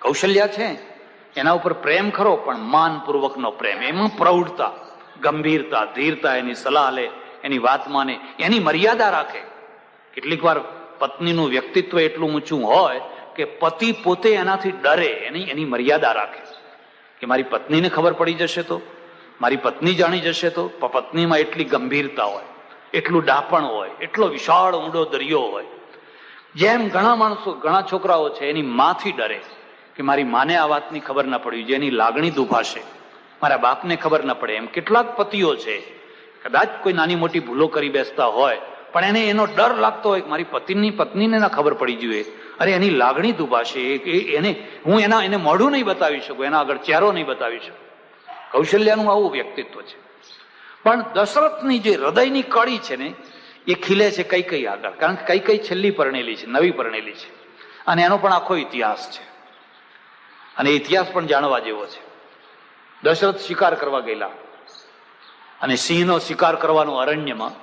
A: કૌશલ્યા છે એના ઉપર પ્રેમ ખરો, પણ માનપૂર્વકનો પ્રેમ. એમાં પ્રૌઢતા, ગંભીરતા, ધીરતા, એની સલાહ લે, એની વાત માને, એની મર્યાદા રાખે. કેટલીક વાર પત્નીનું વ્યક્તિત્વ એટલું ઊંચું હોય કે પતિ પોતે એનાથી ડરે, એની મર્યાદા રાખે કે મારી પત્નીને ખબર પડી જશે તો, મારી પત્ની જાણી જશે તો. પત્નીમાં એટલી ગંભીરતા હોય, એટલું ડાપણ હોય, એટલો વિશાળ ઊંડો દરિયો હોય. જેમ ઘણા માણસો, ઘણા છોકરાઓ છે એની માથી ડરે કે મારી માને આ વાતની ખબર ના પડવી, જેની લાગણી દુભાશે, મારા બાપને ખબર ન પડે. એમ કેટલાક પતિઓ છે, કદાચ કોઈ નાની મોટી ભૂલો કરી બેસતા હોય, પણ એને એનો ડર લાગતો હોય કે મારી પત્નીને ના ખબર પડી જોઈએ, અરે એની લાગણી દુભાશે, હું એને મોઢું નહીં બતાવી શકું, એના આગળ ચહેરો નહીં બતાવી શકું. કૌશલ્યાનું આવું વ્યક્તિત્વ છે. પણ દશરથની જે હૃદયની કડી છે ને, એ ખીલે છે કૈકેયી આગળ, કારણ કે કૈકેયી છેલ્લી પરણેલી છે, નવી પરણેલી છે, અને એનો પણ આખો ઇતિહાસ છે, અને ઇતિહાસ પણ જાણવા જેવો છે. દશરથ શિકાર કરવા ગયેલા, અને સિંહનો શિકાર કરવાનો અરણ્યમાં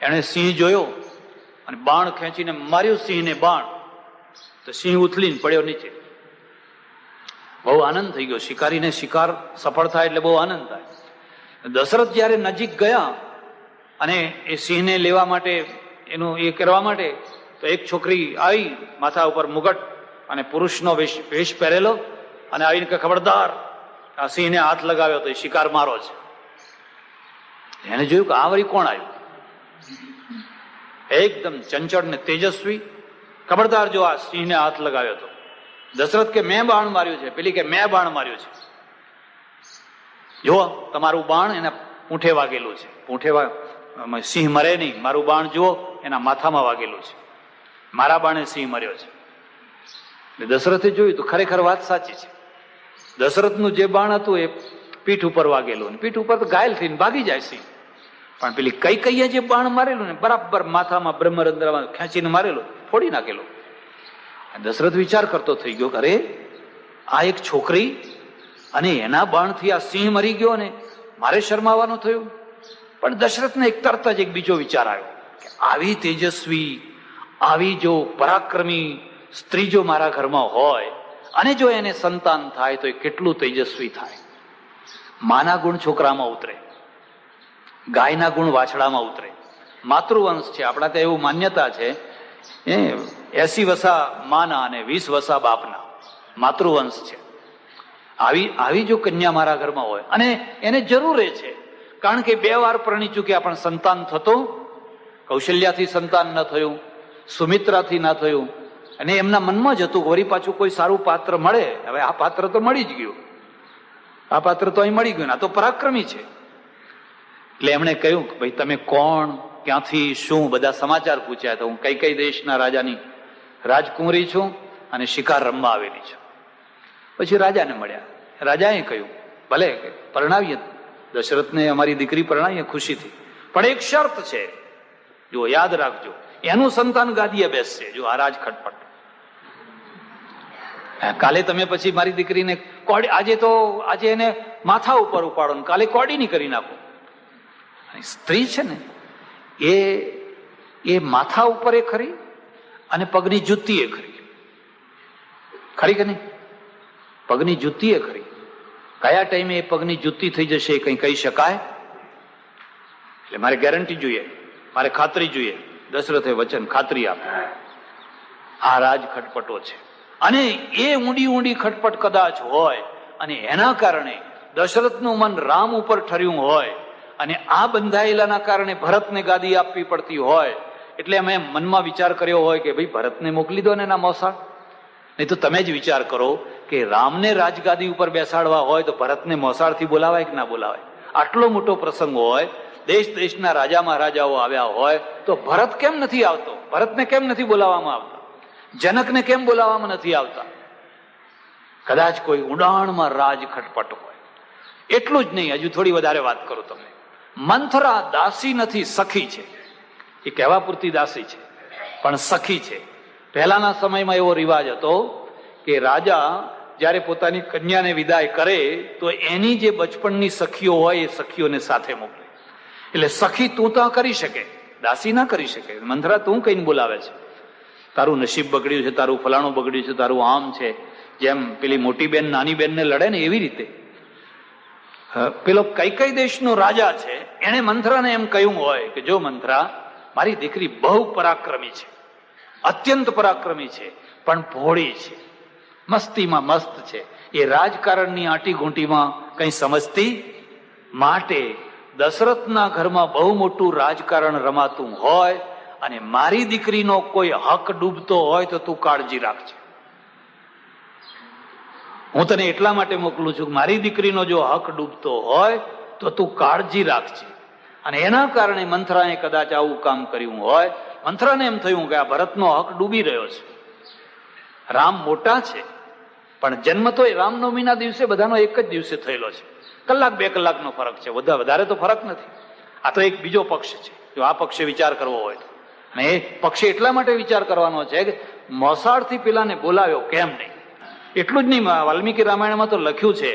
A: એણે સિંહ જોયો અને બાણ ખેંચીને માર્યું સિંહને બાણ, તો સિંહ ઉથલીને પડ્યો નીચે. બહુ આનંદ થઈ ગયો. શિકારીને શિકાર સફળ થાય એટલે બહુ આનંદ થાય. દશરથ જયારે નજીક ગયા અને એ સિંહને લેવા માટે, એનું એ કરવા માટે, તો એક છોકરી આવી, માથા ઉપર મુગટ અને પુરુષનો વેશ પહેરેલો, અને આવીને કે ખબરદાર, આ સિંહને હાથ લગાવ્યો તો એ શિકાર મારો છે. એને જોયું કે આ વળી કોણ આવ્યું, એકદમ ચંચળ ને તેજસ્વી. ખબરદાર, જો આ સિંહને હાથ લગાવ્યો તો. દશરથ કે મેં બાણ માર્યું છે, પેલી કે મેં બાણ માર્યું છે. જુઓ તમારું બાણ એના પૂંઠે વાગેલું છે, સિંહ મરે નહીં, મારું બાણ જુઓ એના માથામાં વાગેલું છે, મારા બાણે સિંહ મર્યો છે. દશરથે જોયું તો ખરેખર વાત સાચી છે. દશરથનું જે બાણ હતું એ પીઠ ઉપર વાગેલું, પીઠ ઉપર તો ઘાયલ થઈને ભાગી જાય સિંહ. પણ પેલી કૈકેયીએ જે બાણ મારેલું ને, બરાબર માથામાં બ્રહ્મરંધ્રમાં ખેંચીને મારેલું, ફોડી નાખેલું. દશરથ વિચાર કરતો થઈ ગયો, અરે આ એક છોકરી અને એના બાણથી આ સિંહ મરી ગયો ને મારે શરમાવાનું થયું. પણ દશરથને તરત જ એક બીજો વિચાર આવ્યો કે આવી તેજસ્વી, આવી જો પરાક્રમી સ્ત્રી જો મારા ઘરમાં હોય, અને જો એને સંતાન થાય તો એ કેટલું તેજસ્વી થાય. માના ગુણ છોકરામાં ઉતરે, ગાયના ગુણ વાછડામાં ઉતરે. માતૃવંશ છે આપણા ત્યાં, એવું માન્યતા છે 80 વસા માના અને 20 વસા બાપના માતૃવંશ છે. આવી જો કન્યા મારા ઘરમાં હોય, અને એને જરૂર છે, કારણ કે 2 વાર પરણી ચૂક્યા પણ સંતાન થતું, કૌશલ્યાથી સંતાન ન થયું, સુમિત્રાથી ના થયું, અને એમના મનમાં જ હતું વળી પાછું કોઈ સારું પાત્ર મળે. હવે આ પાત્ર તો મળી જ ગયું, આ પાત્ર તો અહીં મળી ગયું, આ તો પરાક્રમી છે. એટલે એમણે કહ્યું કે ભાઈ તમે કોણ, ક્યાંથી, શું, બધા સમાચાર પૂછ્યા. તો હું કઈ દેશના રાજાની રાજકુંવરી છું અને શિકાર રમવા આવેલી છું. પછી રાજાને મળ્યા. રાજાએ કહ્યું ભલે પરણાવીએ, દશરથને અમારી દીકરી પરણાવીએ ખુશીથી, પણ એક શરત છે, જો યાદ રાખજો, એનું સંતાન ગાદીએ બેસશે. જો આ રાજ ખટપટ, કાલે તમે પછી મારી દીકરીને કોડી, આજે એને માથા ઉપર ઉપાડો ને કાલે કોડીની કરી નાખો. સ્ત્રી છે ને એ માથા ઉપર એ ખરી અને પગની જુત્તી એ ખરી. ખરી કે નહીં? પગની જુત્તી એ ખરી. કયા ટાઈમે એ પગની જુત્તી થઈ જશે એ કઈ કહી શકાય? એટલે મારે ગેરંટી જોઈએ, મારે ખાતરી જોઈએ. દશરથે વચન ખાતરી આપી, આ રાજ ખટપટો છે. અને એ ઊંડી ખટપટ કદાચ હોય અને એના કારણે દશરથનું મન રામ ઉપર ઠર્યું હોય, અને આ બંધાયેલાના કારણે ભરતને ગાદી આપવી પડતી હોય, એટલે અમે મનમાં વિચાર કર્યો હોય કે ભાઈ ભરતને મોકલી દો ને એના મોસાળ. નહીં તો તમે જ વિચાર કરો કે રામને રાજગાદી ઉપર બેસાડવા હોય તો ભરતને મોસાળથી બોલાવાય કે ના બોલાવાય? આટલો મોટો પ્રસંગ હોય, દેશના રાજા મહારાજાઓ આવ્યા હોય, તો ભરત કેમ નથી આવતો? ભરતને કેમ નથી બોલાવવામાં આવતા? જનકને કેમ બોલાવવામાં નથી આવતા? કદાચ કોઈ ઊંડાણમાં રાજ ખટપટ હોય. એટલું જ નહીં, હજુ થોડી વધારે વાત કરું તમને. મંથરા દાસી નથી, સખી છે. એ કહેવા પૂરતી દાસી છે પણ સખી છે. પહેલાના સમયમાં એવો રિવાજ હતો કે રાજા જયારે પોતાની કન્યાને વિદાય કરે તો એની જે બચપણની સખીઓ હોય એ સખીઓને સાથે મોકલે. એટલે સખી તું તો કરી શકે, દાસી ના કરી શકે. મંથરા તું કઈને બોલાવે છે, તારું નસીબ બગડ્યું છે, તારું ફલાણું બગડ્યું છે, તારું આમ છે. જેમ પેલી મોટી બેન નાની બેનને લડે ને એવી રીતે પેલો કઈ દેશનો રાજા છે એને મંથરાને એમ કહ્યું હોય કે જો મંથરા, મારી દીકરી બહુ પરાક્રમી છે, અત્યંત પરાક્રમી છે, પણ ભોળી છે, મસ્તીમાં મસ્ત છે, એ રાજકારણની આંટી ઘૂંટીમાં કઈ સમજતી. માટે દશરથના ઘરમાં બહુ મોટું રાજકારણ રમાતું હોય અને મારી દીકરીનો કોઈ હક ડૂબતો હોય તો તું કાળજી રાખજે. હું તને એટલા માટે મોકલું છું કે મારી દીકરીનો જો હક ડૂબતો હોય તો તું કાળજી રાખજે. અને એના કારણે મંથરાએ કદાચ આવું કામ કર્યું હોય. મંથરાને એમ થયું કે આ ભરતનો હક ડૂબી રહ્યો છે. રામ મોટા છે, પણ જન્મ તો રામનવમીના દિવસે બધાનો એક જ દિવસે થયેલો છે. કલાક 2 કલાકનો ફરક છે, વધારે તો ફરક નથી. આ તો એક બીજો પક્ષ છે. જો આ પક્ષે વિચાર કરવો હોય તો, અને એ પક્ષે એટલા માટે વિચાર કરવાનો છે કે મોસાળથી પેલાને બોલાવ્યો કેમ નહીં. એટલું જ નહીં, વાલ્મીકી રામાયણમાં તો લખ્યું છે,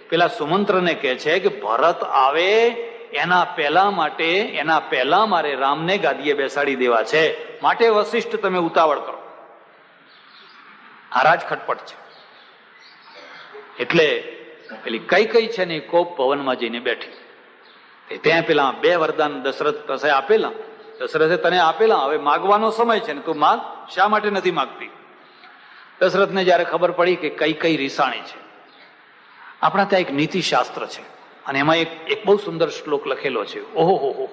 A: પેલા સુમંત્રને કહે છે કે ભરત આવે એના પહેલા મારે રામને ગાદીએ બેસાડી દેવા છે, માટે વશિષ્ઠ તમે ઉતાવળ કરો. આ રાજ ખટપટ છે. એટલે પેલી કઈ છે ને કોપ ભવનમાં જઈને બેઠી. ત્યાં પેલા 2 વરદાન દશરથ પાસે આપેલા. દશરથે તને આપેલા, હવે માગવાનો સમય છે ને તું માગ. શા માટે નથી માગતી? દશરથને જયારે ખબર પડી કે કઈ રીસાણી છે. આપણા ત્યાં એક નીતિ શાસ્ત્ર છે અને એમાં એક બહુ સુંદર શ્લોક લખેલો છે. ઓહો,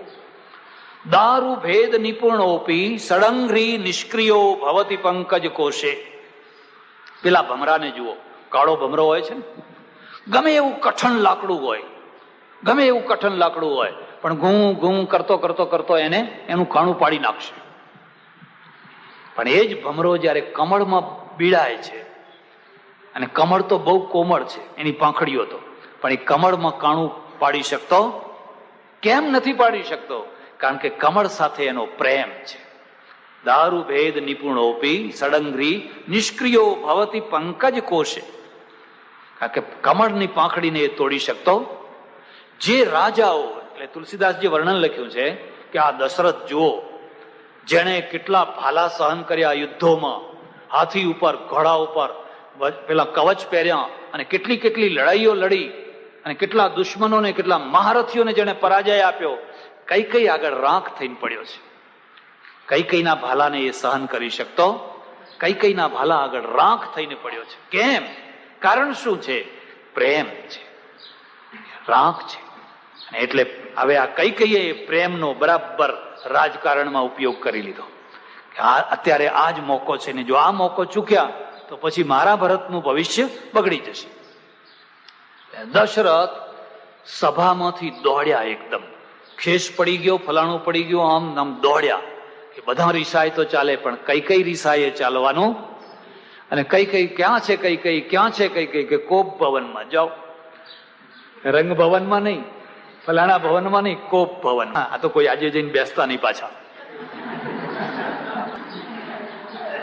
A: દારૂ ભેદ નિપુણોપી સળંઘ્રી નિષ્ક્રિયો ભવતી પંકજ કોશે. પેલા ભમરાને જુઓ, કાળો ભમરો હોય છે ને, ગમે એવું કઠણ લાકડું હોય, પણ ઘૂં કરતો એનું કાણું પાડી નાખશે. પણ એ જ ભમરો જયારે કમળમાં બીડાય છે, અને કમળ તો બહુ કોમળ છે, એની પાંખડીઓ તો, પણ એ કમળમાં કાણું પાડી શકતો કેમ નથી પાડી શકતો? કારણ કે કમળ સાથે એનો પ્રેમ છે. દારૂ ભેદ નિપુણોપી સળંઘ્રી નિષ્ક્રિયો ભવતી પંકજ કોશે. કારણ કે કમળની પાંખડીને એ તોડી શકતો. જે રાજાઓ, એટલે તુલસીદાસજી વર્ણન લખ્યું છે કે આ દશરથ જુઓ, જેણે કેટલા ભાલા સહન કર્યા યુદ્ધોમાં, હાથી ઉપર, ઘોડા ઉપર, પેલા કવચ પહેર્યા, અને કેટલી લડાઈઓ લડી, અને કેટલા દુશ્મનોને, કેટલા મહારથીઓને જેને પરાજય આપ્યો. કઈ આગળ રાખ થઈને પડ્યો છે. કઈના ભાલાને એ સહન કરી શકતો, કઈના ભાલા આગળ રાખ થઈને પડ્યો છે. કેમ? કારણ શું છે? પ્રેમ છે, રાખ છે. એટલે હવે આ કઈએ પ્રેમનો બરાબર રાજકારણમાં ઉપયોગ કરી લીધો. અત્યારે આ જ મોકો છે ને જો આ મોકો ચૂક્યા તો પછી મારા ભરતનું ભવિષ્ય બગડી જશે. દશરથ સભામાંથી દોડ્યા, એકદમ ખેસ પડી ગયો, ફલાણું પડી ગયું, આમ દોડ્યા કે બધા રીસાય તો ચાલે, પણ કઈ રીસાય ચાલવાનું. અને કઈ ક્યાં છે? ક્યાં છે? કે કોપ ભવનમાં જાઓ. રંગ ભવનમાં નહીં, ફલાણા ભવનમાં નહીં, કોપ ભવન. આ તો કોઈ આજે જઈને બેસતા નહીં પાછા.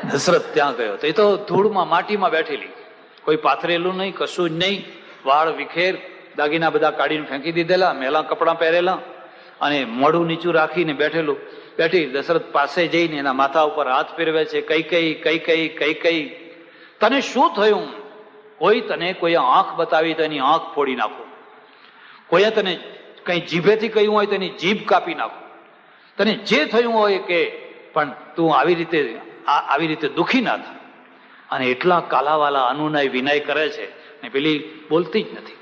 A: દશરથ ત્યાં ગયો તો એ તો ધૂળમાં, માટીમાં બેઠેલી, કોઈ પાથરેલું નહીં, કશું જ નહીં, વાળ વિખેર, દાગીના બધા કાઢીને ફેંકી દીધેલા, મેલા કપડાં પહેરેલા, અને મોઢું નીચું રાખીને બેઠી દશરથ પાસે જઈને એના માથા ઉપર હાથ ફેરવે છે. કઈ તને શું થયું? કોઈ આંખ બતાવી તો એની આંખ ફોડી નાખો. કોઈએ તને કઈ જીભેથી કહ્યું હોય તો એની જીભ કાપી નાખો. તને જે થયું હોય કે, પણ તું આવી રીતે દુખી ના થાય. અને એટલા કાલાવાલા અનુનય વિનય કરે છે ને પેલી બોલતી જ નથી.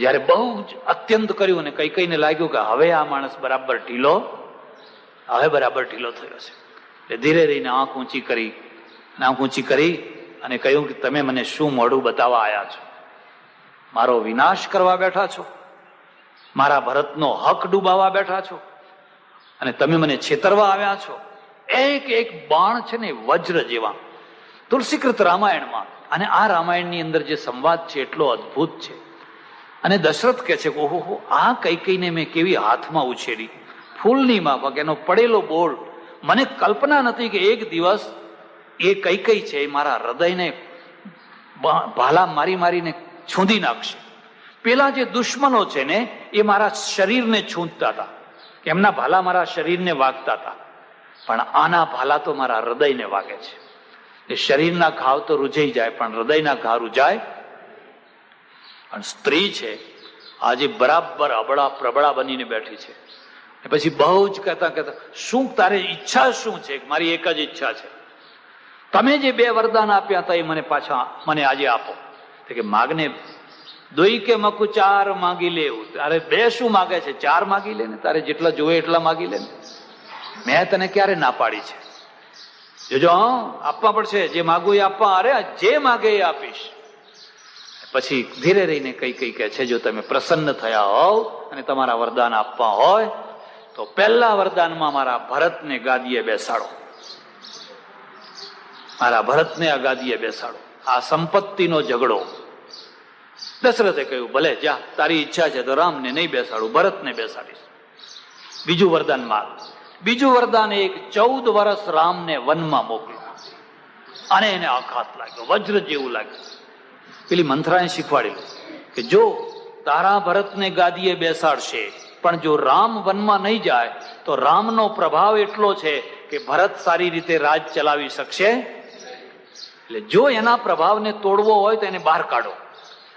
A: જયારે બહુ જ અત્યંત કર્યું અને કઈને લાગ્યું કે હવે આ માણસ બરાબર ઢીલો થયો છે. એટલે ધીરે રહીને આંખ ઊંચી કરી અને કહ્યું કે તમે મને શું મોઢું બતાવવા આવ્યા છો? મારો વિનાશ કરવા બેઠા છો? મારા ભરતનો હક ડૂબાવવા બેઠા છો? અને તમે મને છેતરવા આવ્યા છો? એક બાણ છે ને વજ્ર જેવા. તુલસીકૃત રામાયણમાં અને આ રામાયણની અંદર જે સંવાદ છે એટલો અદ્ભુત છે. અને દશરથ કહે છે કે ઓહો, આ કઈને મેં કેવી હાથમાં ઉછેરી, ફૂલની માફક, એનો પડેલો બોલ. મને કલ્પના નથી કે એક દિવસ એ કઈ છે એ મારા હૃદયને ભાલા મારીને છૂંદી નાખશે. પેલા જે દુશ્મનો છે ને એ મારા શરીરને છૂંદતા હતા, એમના ભાલા મારા શરીરને વાગતા હતા, પણ આના ભાલા તો મારા હૃદયને વાગે છે. એ શરીરના ઘાવ તો રૂજાઈ જાય, પણ હૃદયના ઘા રૂજાય. અને સ્ત્રી છે આજે બરાબર અબળા પ્રબળા બનીને બેઠી છે. પછી બહુ જ કહેતા શું તારે ઈચ્છા શું છે? મારી એક જ ઈચ્છા છે, તમે જે 2 વરદાન આપ્યા હતા એ મને આજે આપો. કે માગને દોઈ કે મકુ 4 માગી લે. તારે 2 શું માગે છે? 4 માગી લે ને, તારે જેટલા જોવે એટલા માગી લે ને. મેં તને ક્યારે ના પાડી છે? જોજો, આપવા પડશે. જે માગું એ આપવા. અરે જે માગે એ આપીશ. પછી ધીરે રહીને કઈ કઈ કહે છે, જો તમે પ્રસન્ન થયા હોવ અને તમારા વરદાન આપવા હોય તો પહેલા વરદાનમાં મારા ભરતને ગાદીએ બેસાડો, મારા ભરતને આ ગાદીએ બેસાડો. આ સંપત્તિનો ઝઘડો. દશરથે કહ્યું, ભલે જા, તારી ઈચ્છા છે તો રામને નહીં બેસાડું, ભરતને બેસાડીશ. બીજું વરદાન માગ. બીજું વરદાન, એક 14 વર્ષ રામને વનમાં મોકલ્યો. અને એને આઘાત લાગ્યો, વજ્ર જેવું લાગ્યું. પેલી મંથરાએ શીખવાડેલું કે જો તારા ભરતને ગાદીએ બેસાડશે, પણ જો રામ વનમાં નહીં જાય તો રામનો પ્રભાવ એટલો છે કે ભરત સારી રીતે રાજ ચલાવી શકશે. એટલે જો એના પ્રભાવને તોડવો હોય તો એને બહાર કાઢો,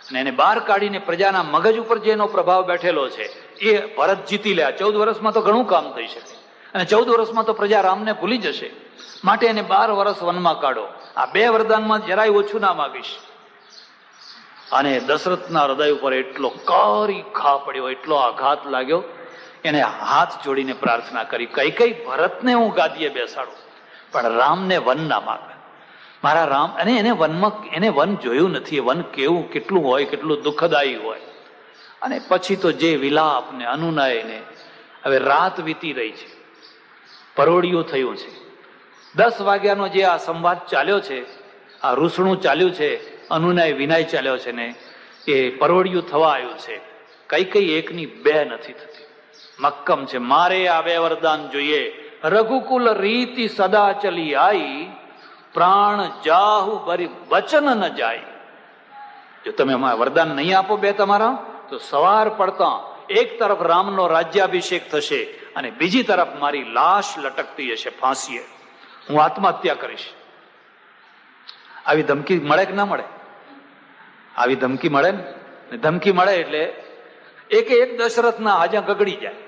A: અને એને બહાર કાઢીને પ્રજાના મગજ ઉપર જેનો પ્રભાવ બેઠેલો છે એ ભરત જીતી લે. 14 વર્ષમાં તો ઘણું કામ થઈ શકે, અને 14 વર્ષમાં તો પ્રજા રામને ભૂલી જશે. માટે એને 12 વર્ષ વનમાં કાઢો. આ 2 વરદાનમાં જરાય ઓછું ના માગીશ. અને દશરથના હૃદય ઉપર એટલો કરી ઘા પડ્યો, એટલો આઘાત લાગ્યો. એને હાથ જોડીને પ્રાર્થના કરી, કઈ ભરતને હું ગાદીએ બેસાડું, પણ રામને વન ના માગે. મારા રામ, અને એને વનમાં, એને વન જોયું નથી, એ વન કેવું, કેટલું હોય, કેટલું દુઃખદાયી હોય. અને પછી તો જે વિલાપ ને અનુનય ને, હવે રાત વીતી રહી છે, પરોડિયું થયું છે. 10 વાગ્યાનો જે આ સંવાદ ચાલ્યો છે, આ રૂસણું ચાલ્યું છે, અનુનય વિનય ચાલ્યો છે ને, એ પરોડિયું થવા આવ્યું છે. કઈ એકની 2 નથી થતી. મક્કમ છે, મારે આ 2 વરદાન જોઈએ. રઘુકુલ રીતિ સદા ચલી આઈ, પ્રાણ જાહુ બરી વચન ન જાય. જો તમે વરદાન નહીં આપો 2 તમારા, તો સવાર પડતા એક તરફ રામનો રાજ્યાભિષેક થશે અને બીજી તરફ મારી લાશ લટકતી હશે ફાંસીએ. હું આત્મહત્યા કરીશ. આવી ધમકી મળે કે ના મળે? આવી ધમકી મળે ને, ધમકી મળે એટલે એક દશરથના હાજા ગગડી જાય.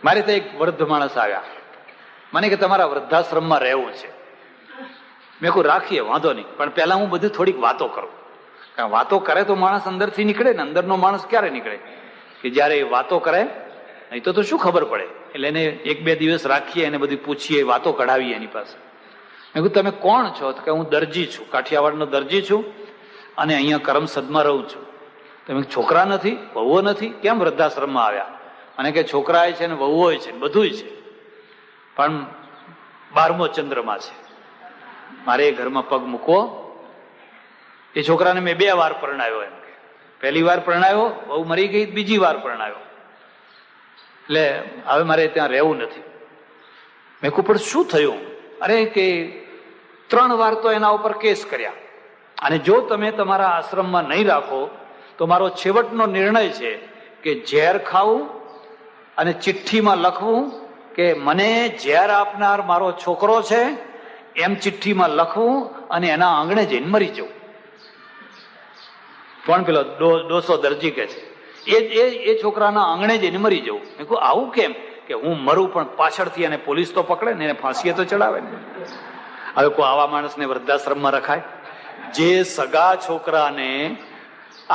A: મારે તો એક વૃદ્ધ માણસ આવ્યા, મને કે તમારા વૃદ્ધાશ્રમમાં રહેવું છે. મેં કહું રાખીએ, વાંધો નહીં, પણ પહેલા હું બધી થોડીક વાતો કરું. કારણ વાતો કરે તો માણસ અંદરથી નીકળે ને. અંદરનો માણસ ક્યારે નીકળે? કે જયારે એ વાતો કરે, નહીં તો શું ખબર પડે. એટલે એને 1-2 દિવસ રાખીએ, એને બધી પૂછીએ, વાતો કઢાવીએ એની પાસે. મેં કહ્યું તમે કોણ છો? તો કે હું દરજી છું, કાઠિયાવાડનો દરજી છું, અને અહીંયા કરમસદમાં રહું છું. તમે છોકરા નથી, વહુઓ નથી, કેમ વૃદ્ધાશ્રમમાં આવ્યા? મને કે છોકરા છે ને વહુઓ છે, બધું છે, પણ 12મો ચંદ્રમાં છે, મારે એ ઘરમાં પગ મૂકવો. એ છોકરાને મેં 2 વાર પરણાવ્યો. એમ કે પહેલી વાર પરણાવ્યો, વહુ મરી ગઈ, બીજી વાર પરણાવ્યો. એટલે હવે મારે ત્યાં રહેવું નથી. મેં કહું પણ શું થયું? અરે કે 3 વાર તો એના ઉપર કેસ કર્યા, અને જો તમે તમારા આશ્રમમાં નહીં રાખો તો મારો છેવટનો નિર્ણય છે કે ઝેર ખાવું અને ચિઠ્ઠીમાં લખવું કે મને ઝેર આપનાર મારો છોકરો છે, એમ ચિઠ્ઠીમાં લખવું અને એના આંગણે જઈને મરી જવું. પણ પેલો ડોસો દરજી કે છે એ છોકરાના આંગણે જઈને મરી જવું. મેં કહું આવું કેમ? કે હું મરું પણ પાછળથી એને પોલીસ તો પકડે ને, એને ફાંસીએ તો ચડાવે ને. હવે કોઈ આવા માણસને વૃદ્ધાશ્રમમાં રખાય? જે સગા છોકરાને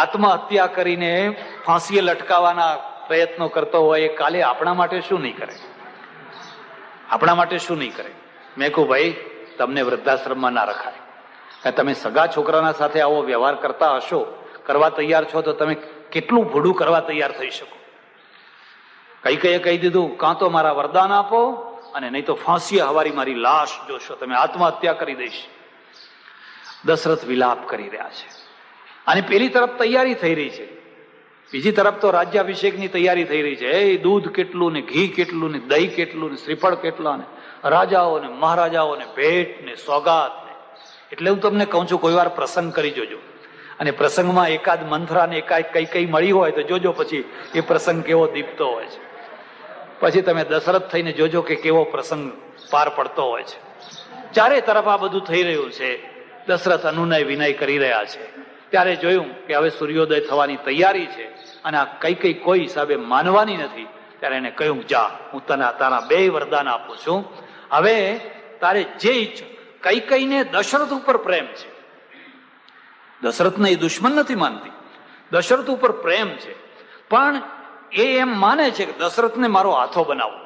A: આત્મહત્યા કરીને ફાંસીએ લટકાવવાના પ્રયત્નો કરતો હોય, એ કાલે આપણા માટે શું નહીં કરે? આપણા માટે શું નહીં કરે? મેં કહું ભાઈ તમને વૃદ્ધાશ્રમમાં ના રખાય. તમે સગા છોકરાના સાથે આવો વ્યવહાર કરતા હશો, કરવા તૈયાર છો, તો તમે કેટલું ભૂડું કરવા તૈયાર થઈ શકો? કઈ કહી દીધું, કાં તો મારા વરદાન આપો અને નહીં તો ફાંસીએ હવારી મારી લાશ જોશો, તમે આત્મહત્યા કરી દઈશ. દશરથ વિલાપ કરી રહ્યા છે, અને પેલી તરફ તૈયારી થઈ રહી છે, બીજી તરફ તો રાજ્યાભિષેકની તૈયારી થઈ રહી છે. એ દૂધ કેટલું ને, ઘી કેટલું ને, દહીં કેટલું ને, શ્રીફળ કેટલા ને, રાજાઓ ને મહારાજાઓ ને ભેટ ને સોગાત ને. એટલે હું તમને કહું છું, કોઈ વાર પ્રસંગ કરી જોજો, અને પ્રસંગમાં એકાદ મંથરા ને એકાદ કઈ મળી હોય તો જોજો પછી એ પ્રસંગ કેવો દીપતો હોય છે. પછી તમે દશરથ થઈને જોજો કે કેવો પ્રસંગ પાર પડતો હોય છે. ચારે તરફ આ બધું થઈ રહ્યું છે. દશરથ અનુનય વિનય કરી રહ્યા છે. ત્યારે જોયું કે હવે સૂર્યોદય થવાની તૈયારી છે, અને આ કઈ કોઈ હિસાબે માનવાની નથી. ત્યારે એને કહ્યું, જા, હું તને તારા 2 વરદાન આપું છું, હવે તારે જે ઈચ્છો. કઈને દશરથ ઉપર પ્રેમ છે. દશરથને એ દુશ્મન નથી માનતી, દશરથ ઉપર પ્રેમ છે, પણ એ એમ માને છે કે દશરથને મારો હાથો બનાવો.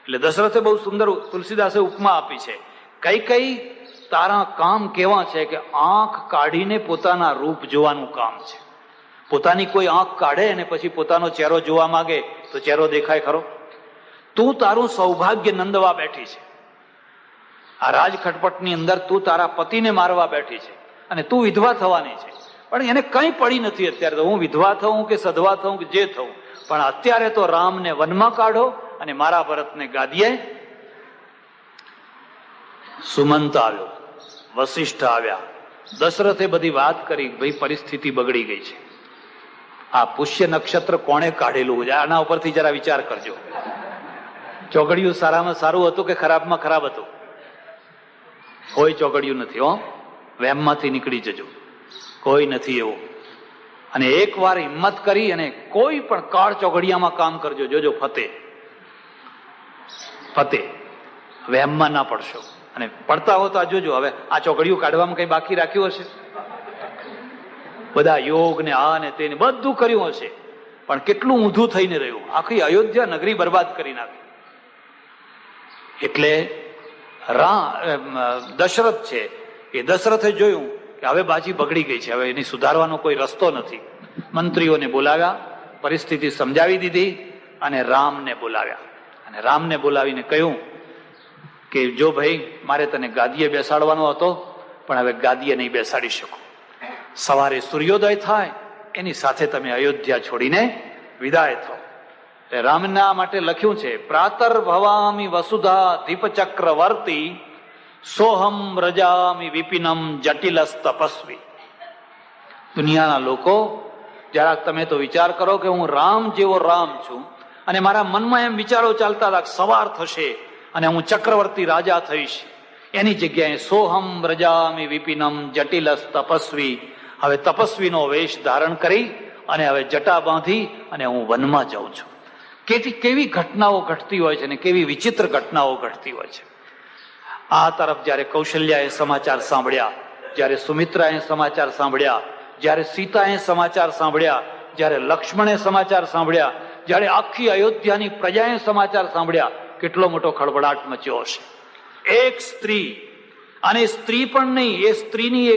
A: એટલે દશરથે બહુ સુંદર તુલસીદાસે ઉપમા આપી છે. કઈ તારા કામ કેવા છે કે આંખ કાઢીને પોતાના રૂપ જોવાનું કામ છે. પોતાની કોઈ આંખ કાઢે અને પછી પોતાનો ચહેરો જોવા માંગે તો ચહેરો દેખાય ખરો? તું તારું સૌભાગ્ય નંદવા બેઠી છે. આ રાજખટપટની અંદર તું તારા પતિને મારવા બેઠી છે અને તું વિધવા થવાની છે, પણ એને કંઈ પડી નથી અત્યારે. તો હું વિધવા થઉં કે સધવા થઉં કે જે થઉં, પણ અત્યારે તો રામને વનમાં કાઢો અને મારા ભરતને ગાદીએ. સુમંત આવ્યો, વશિષ્ઠ આવ્યા, દશરથે બધી વાત કરી, ભાઈ પરિસ્થિતિ બગડી ગઈ છે. આ પુષ્ય નક્ષત્ર કોણે કાઢેલું? આના ઉપરથી જરા વિચાર કરજો. ચોઘડિયું સારામાં સારું હતું કે ખરાબમાં ખરાબ હતું? કોઈ ચોઘડિયું નથી હો. વહેમમાંથી નીકળી જજો, કોઈ નથી એવું. અને એક વાર હિંમત કરી અને કોઈ પણ કાળ ચોઘડિયામાં કામ કરજો, જોજો ફતે ફતે. વહેમમાં ના પડશો. અને પડતા હો તો આ જોજો, હવે આ ચોઘડિયું કાઢવામાં કઈ બાકી રાખ્યું હશે? બધા યોગ ને આ ને તેને બધું કર્યું હશે, પણ કેટલું ઊંધું થઈને રહ્યું. આખી અયોધ્યા નગરી બરબાદ કરી નાખી. એટલે દશરથ છે, એ દશરથે જોયું કે હવે બાજી બગડી ગઈ છે, હવે એની સુધારવાનો કોઈ રસ્તો નથી. મંત્રીઓને બોલાવ્યા, પરિસ્થિતિ સમજાવી દીધી અને રામને બોલાવ્યા. અને રામને બોલાવીને કહ્યું કે જો ભાઈ, મારે તને ગાદીએ બેસાડવાનો હતો, પણ હવે ગાદીએ નહીં બેસાડી શકું. સવારે સૂર્યોદય થાય એની સાથે તમે અયોધ્યા છોડીને વિદાય થાઓ. રામના માટે લખ્યું છે, પ્રાતર ભવામી વસુધા દીપ ચક્રવર્તી સોહમ રજામી વિપિનમ જટિલસ તપસ્વી. દુનિયાના લોકો, જરાક તમે તો વિચાર કરો કે હું રામ જેવો રામ છું અને મારા મનમાં એમ વિચારો ચાલતા હતા સવાર થશે અને હું ચક્રવર્તી રાજા થઈશ. એની જગ્યાએ સોહમ રજામી વિપિનમ જટિલસ તપસ્વી, હવે તપસ્વીનો વેશ ધારણ કરી અને હવે જટા બાંધી અને હું વનમાં જાઉં છું. કેવી ઘટનાઓ ઘટતી હોય છે ને કેવી વિચિત્ર ઘટનાઓ ઘટતી હોય છે. આ તરફ જયારે કૌશલ્યાએ સમાચાર સાંભળ્યા, જયારે સુમિત્રાએ સમાચાર સાંભળ્યા, જયારે સીતાએ સમાચાર સાંભળ્યા, જયારે લક્ષ્મણે સમાચાર સાંભળ્યા, જયારે આખી અયોધ્યાની પ્રજાએ સમાચાર સાંભળ્યા, કેટલો મોટો ખળભળાટ મચ્યો હશે. એક સ્ત્રી, અને સ્ત્રી પણ નહીં, એ સ્ત્રીની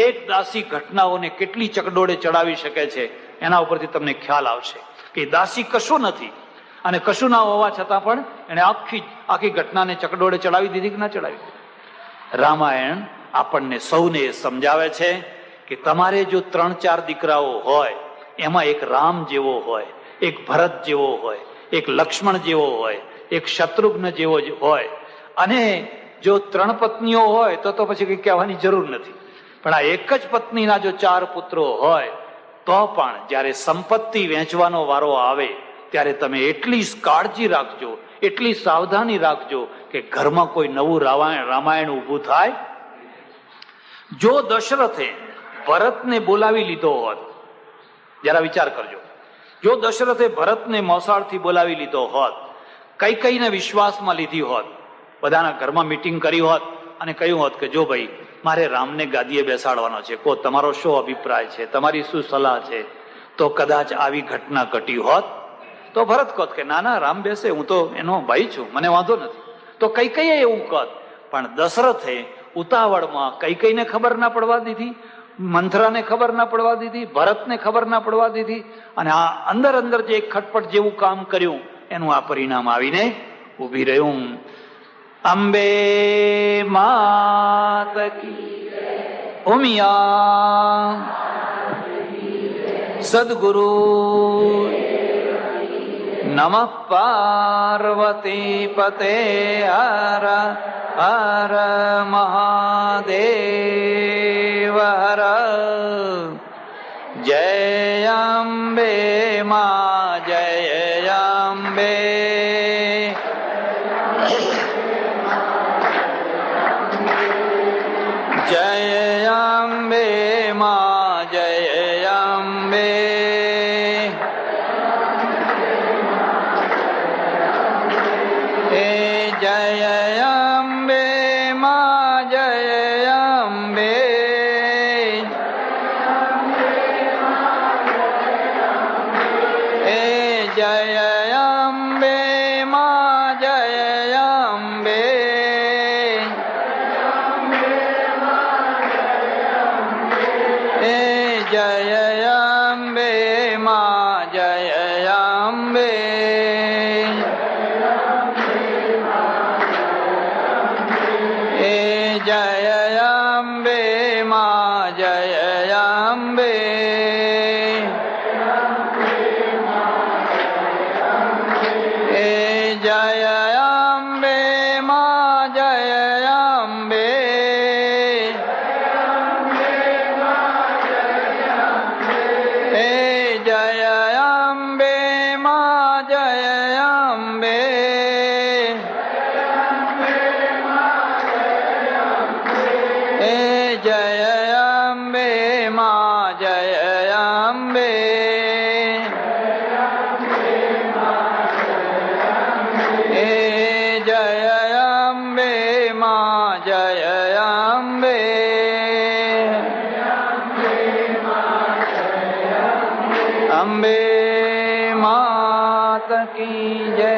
A: એક દાસી ઘટનાઓને કેટલી ચકડોળે ચડાવી શકે છે એના ઉપરથી તમને ખ્યાલ આવશે કે દાસી કશું નથી, અને કશું ના હોવા છતાં પણ એને આખી ઘટનાને ચકડોળે ચડાવી દીધી કે ના ચડાવી. રામાયણ આપણને સૌને સમજાવે છે કે તમારે જો 3-4 દીકરાઓ હોય, એમાં એક રામ જેવો હોય, એક ભરત જેવો હોય, એક લક્ષ્મણ જેવો હોય, એક શત્રુઘ્ન જેવો હોય, અને જો 3 પત્નીઓ હોય તો પછી કઈ કહેવાની જરૂર નથી. પણ આ એક જ પત્નીના જો 4 પુત્રો હોય તો પણ જયારે સંપત્તિ વેચવાનો વારો આવે ત્યારે તમે એટલી કાળજી રાખજો, એટલી સાવધાની રાખજો કે ઘરમાં કોઈ નવું રામાયણ ઊભું થાય. જો દશરથે ભરતને બોલાવી લીધો હોત, જરા વિચાર કરજો, જો દશરથે ભરતને મોસાળથી બોલાવી લીધો હોત, કૈકેયીને વિશ્વાસમાં લીધી હોત, બધાના ઘરમાં મીટિંગ કરી હોત અને કહ્યું હોત કે જો ભાઈ, મારે રામને ગાદીએ બેસાડવાનો છે, કો તમારો શું અભિપ્રાય છે, તમારી શું સલાહ છે, તો કદાચ આવી ઘટના ઘટી હોત તો ભરત કહત કે ના ના, રામ બેસે, હું તો એનો ભાઈ છું, મને વાંધો નથી. તો કૈકેયીએ એવું કહત. પણ દશરથે ઉતાવળમાં કૈકેયીને ખબર ના પડવા દીધી, મંથરાને ખબર ના પડવા દીધી, ભરતને ખબર ના પડવા દીધી, અને આ અંદર જે એક ખટપટ જેવું કામ કર્યું એનું આ પરિણામ આવીને ઉભી રહ્યું. અંબે માત કી ઉમિયા સદગુરુ નમઃ પાર્વતી પતે હર હર મહાદેવ હર. જય અંબે મા, જય અંબે, જય અંબે મા, જય અંબે. જય અંબે મા, જય અંબે. જય અંબે મા, જય અંબે. અંબે માત કી જય.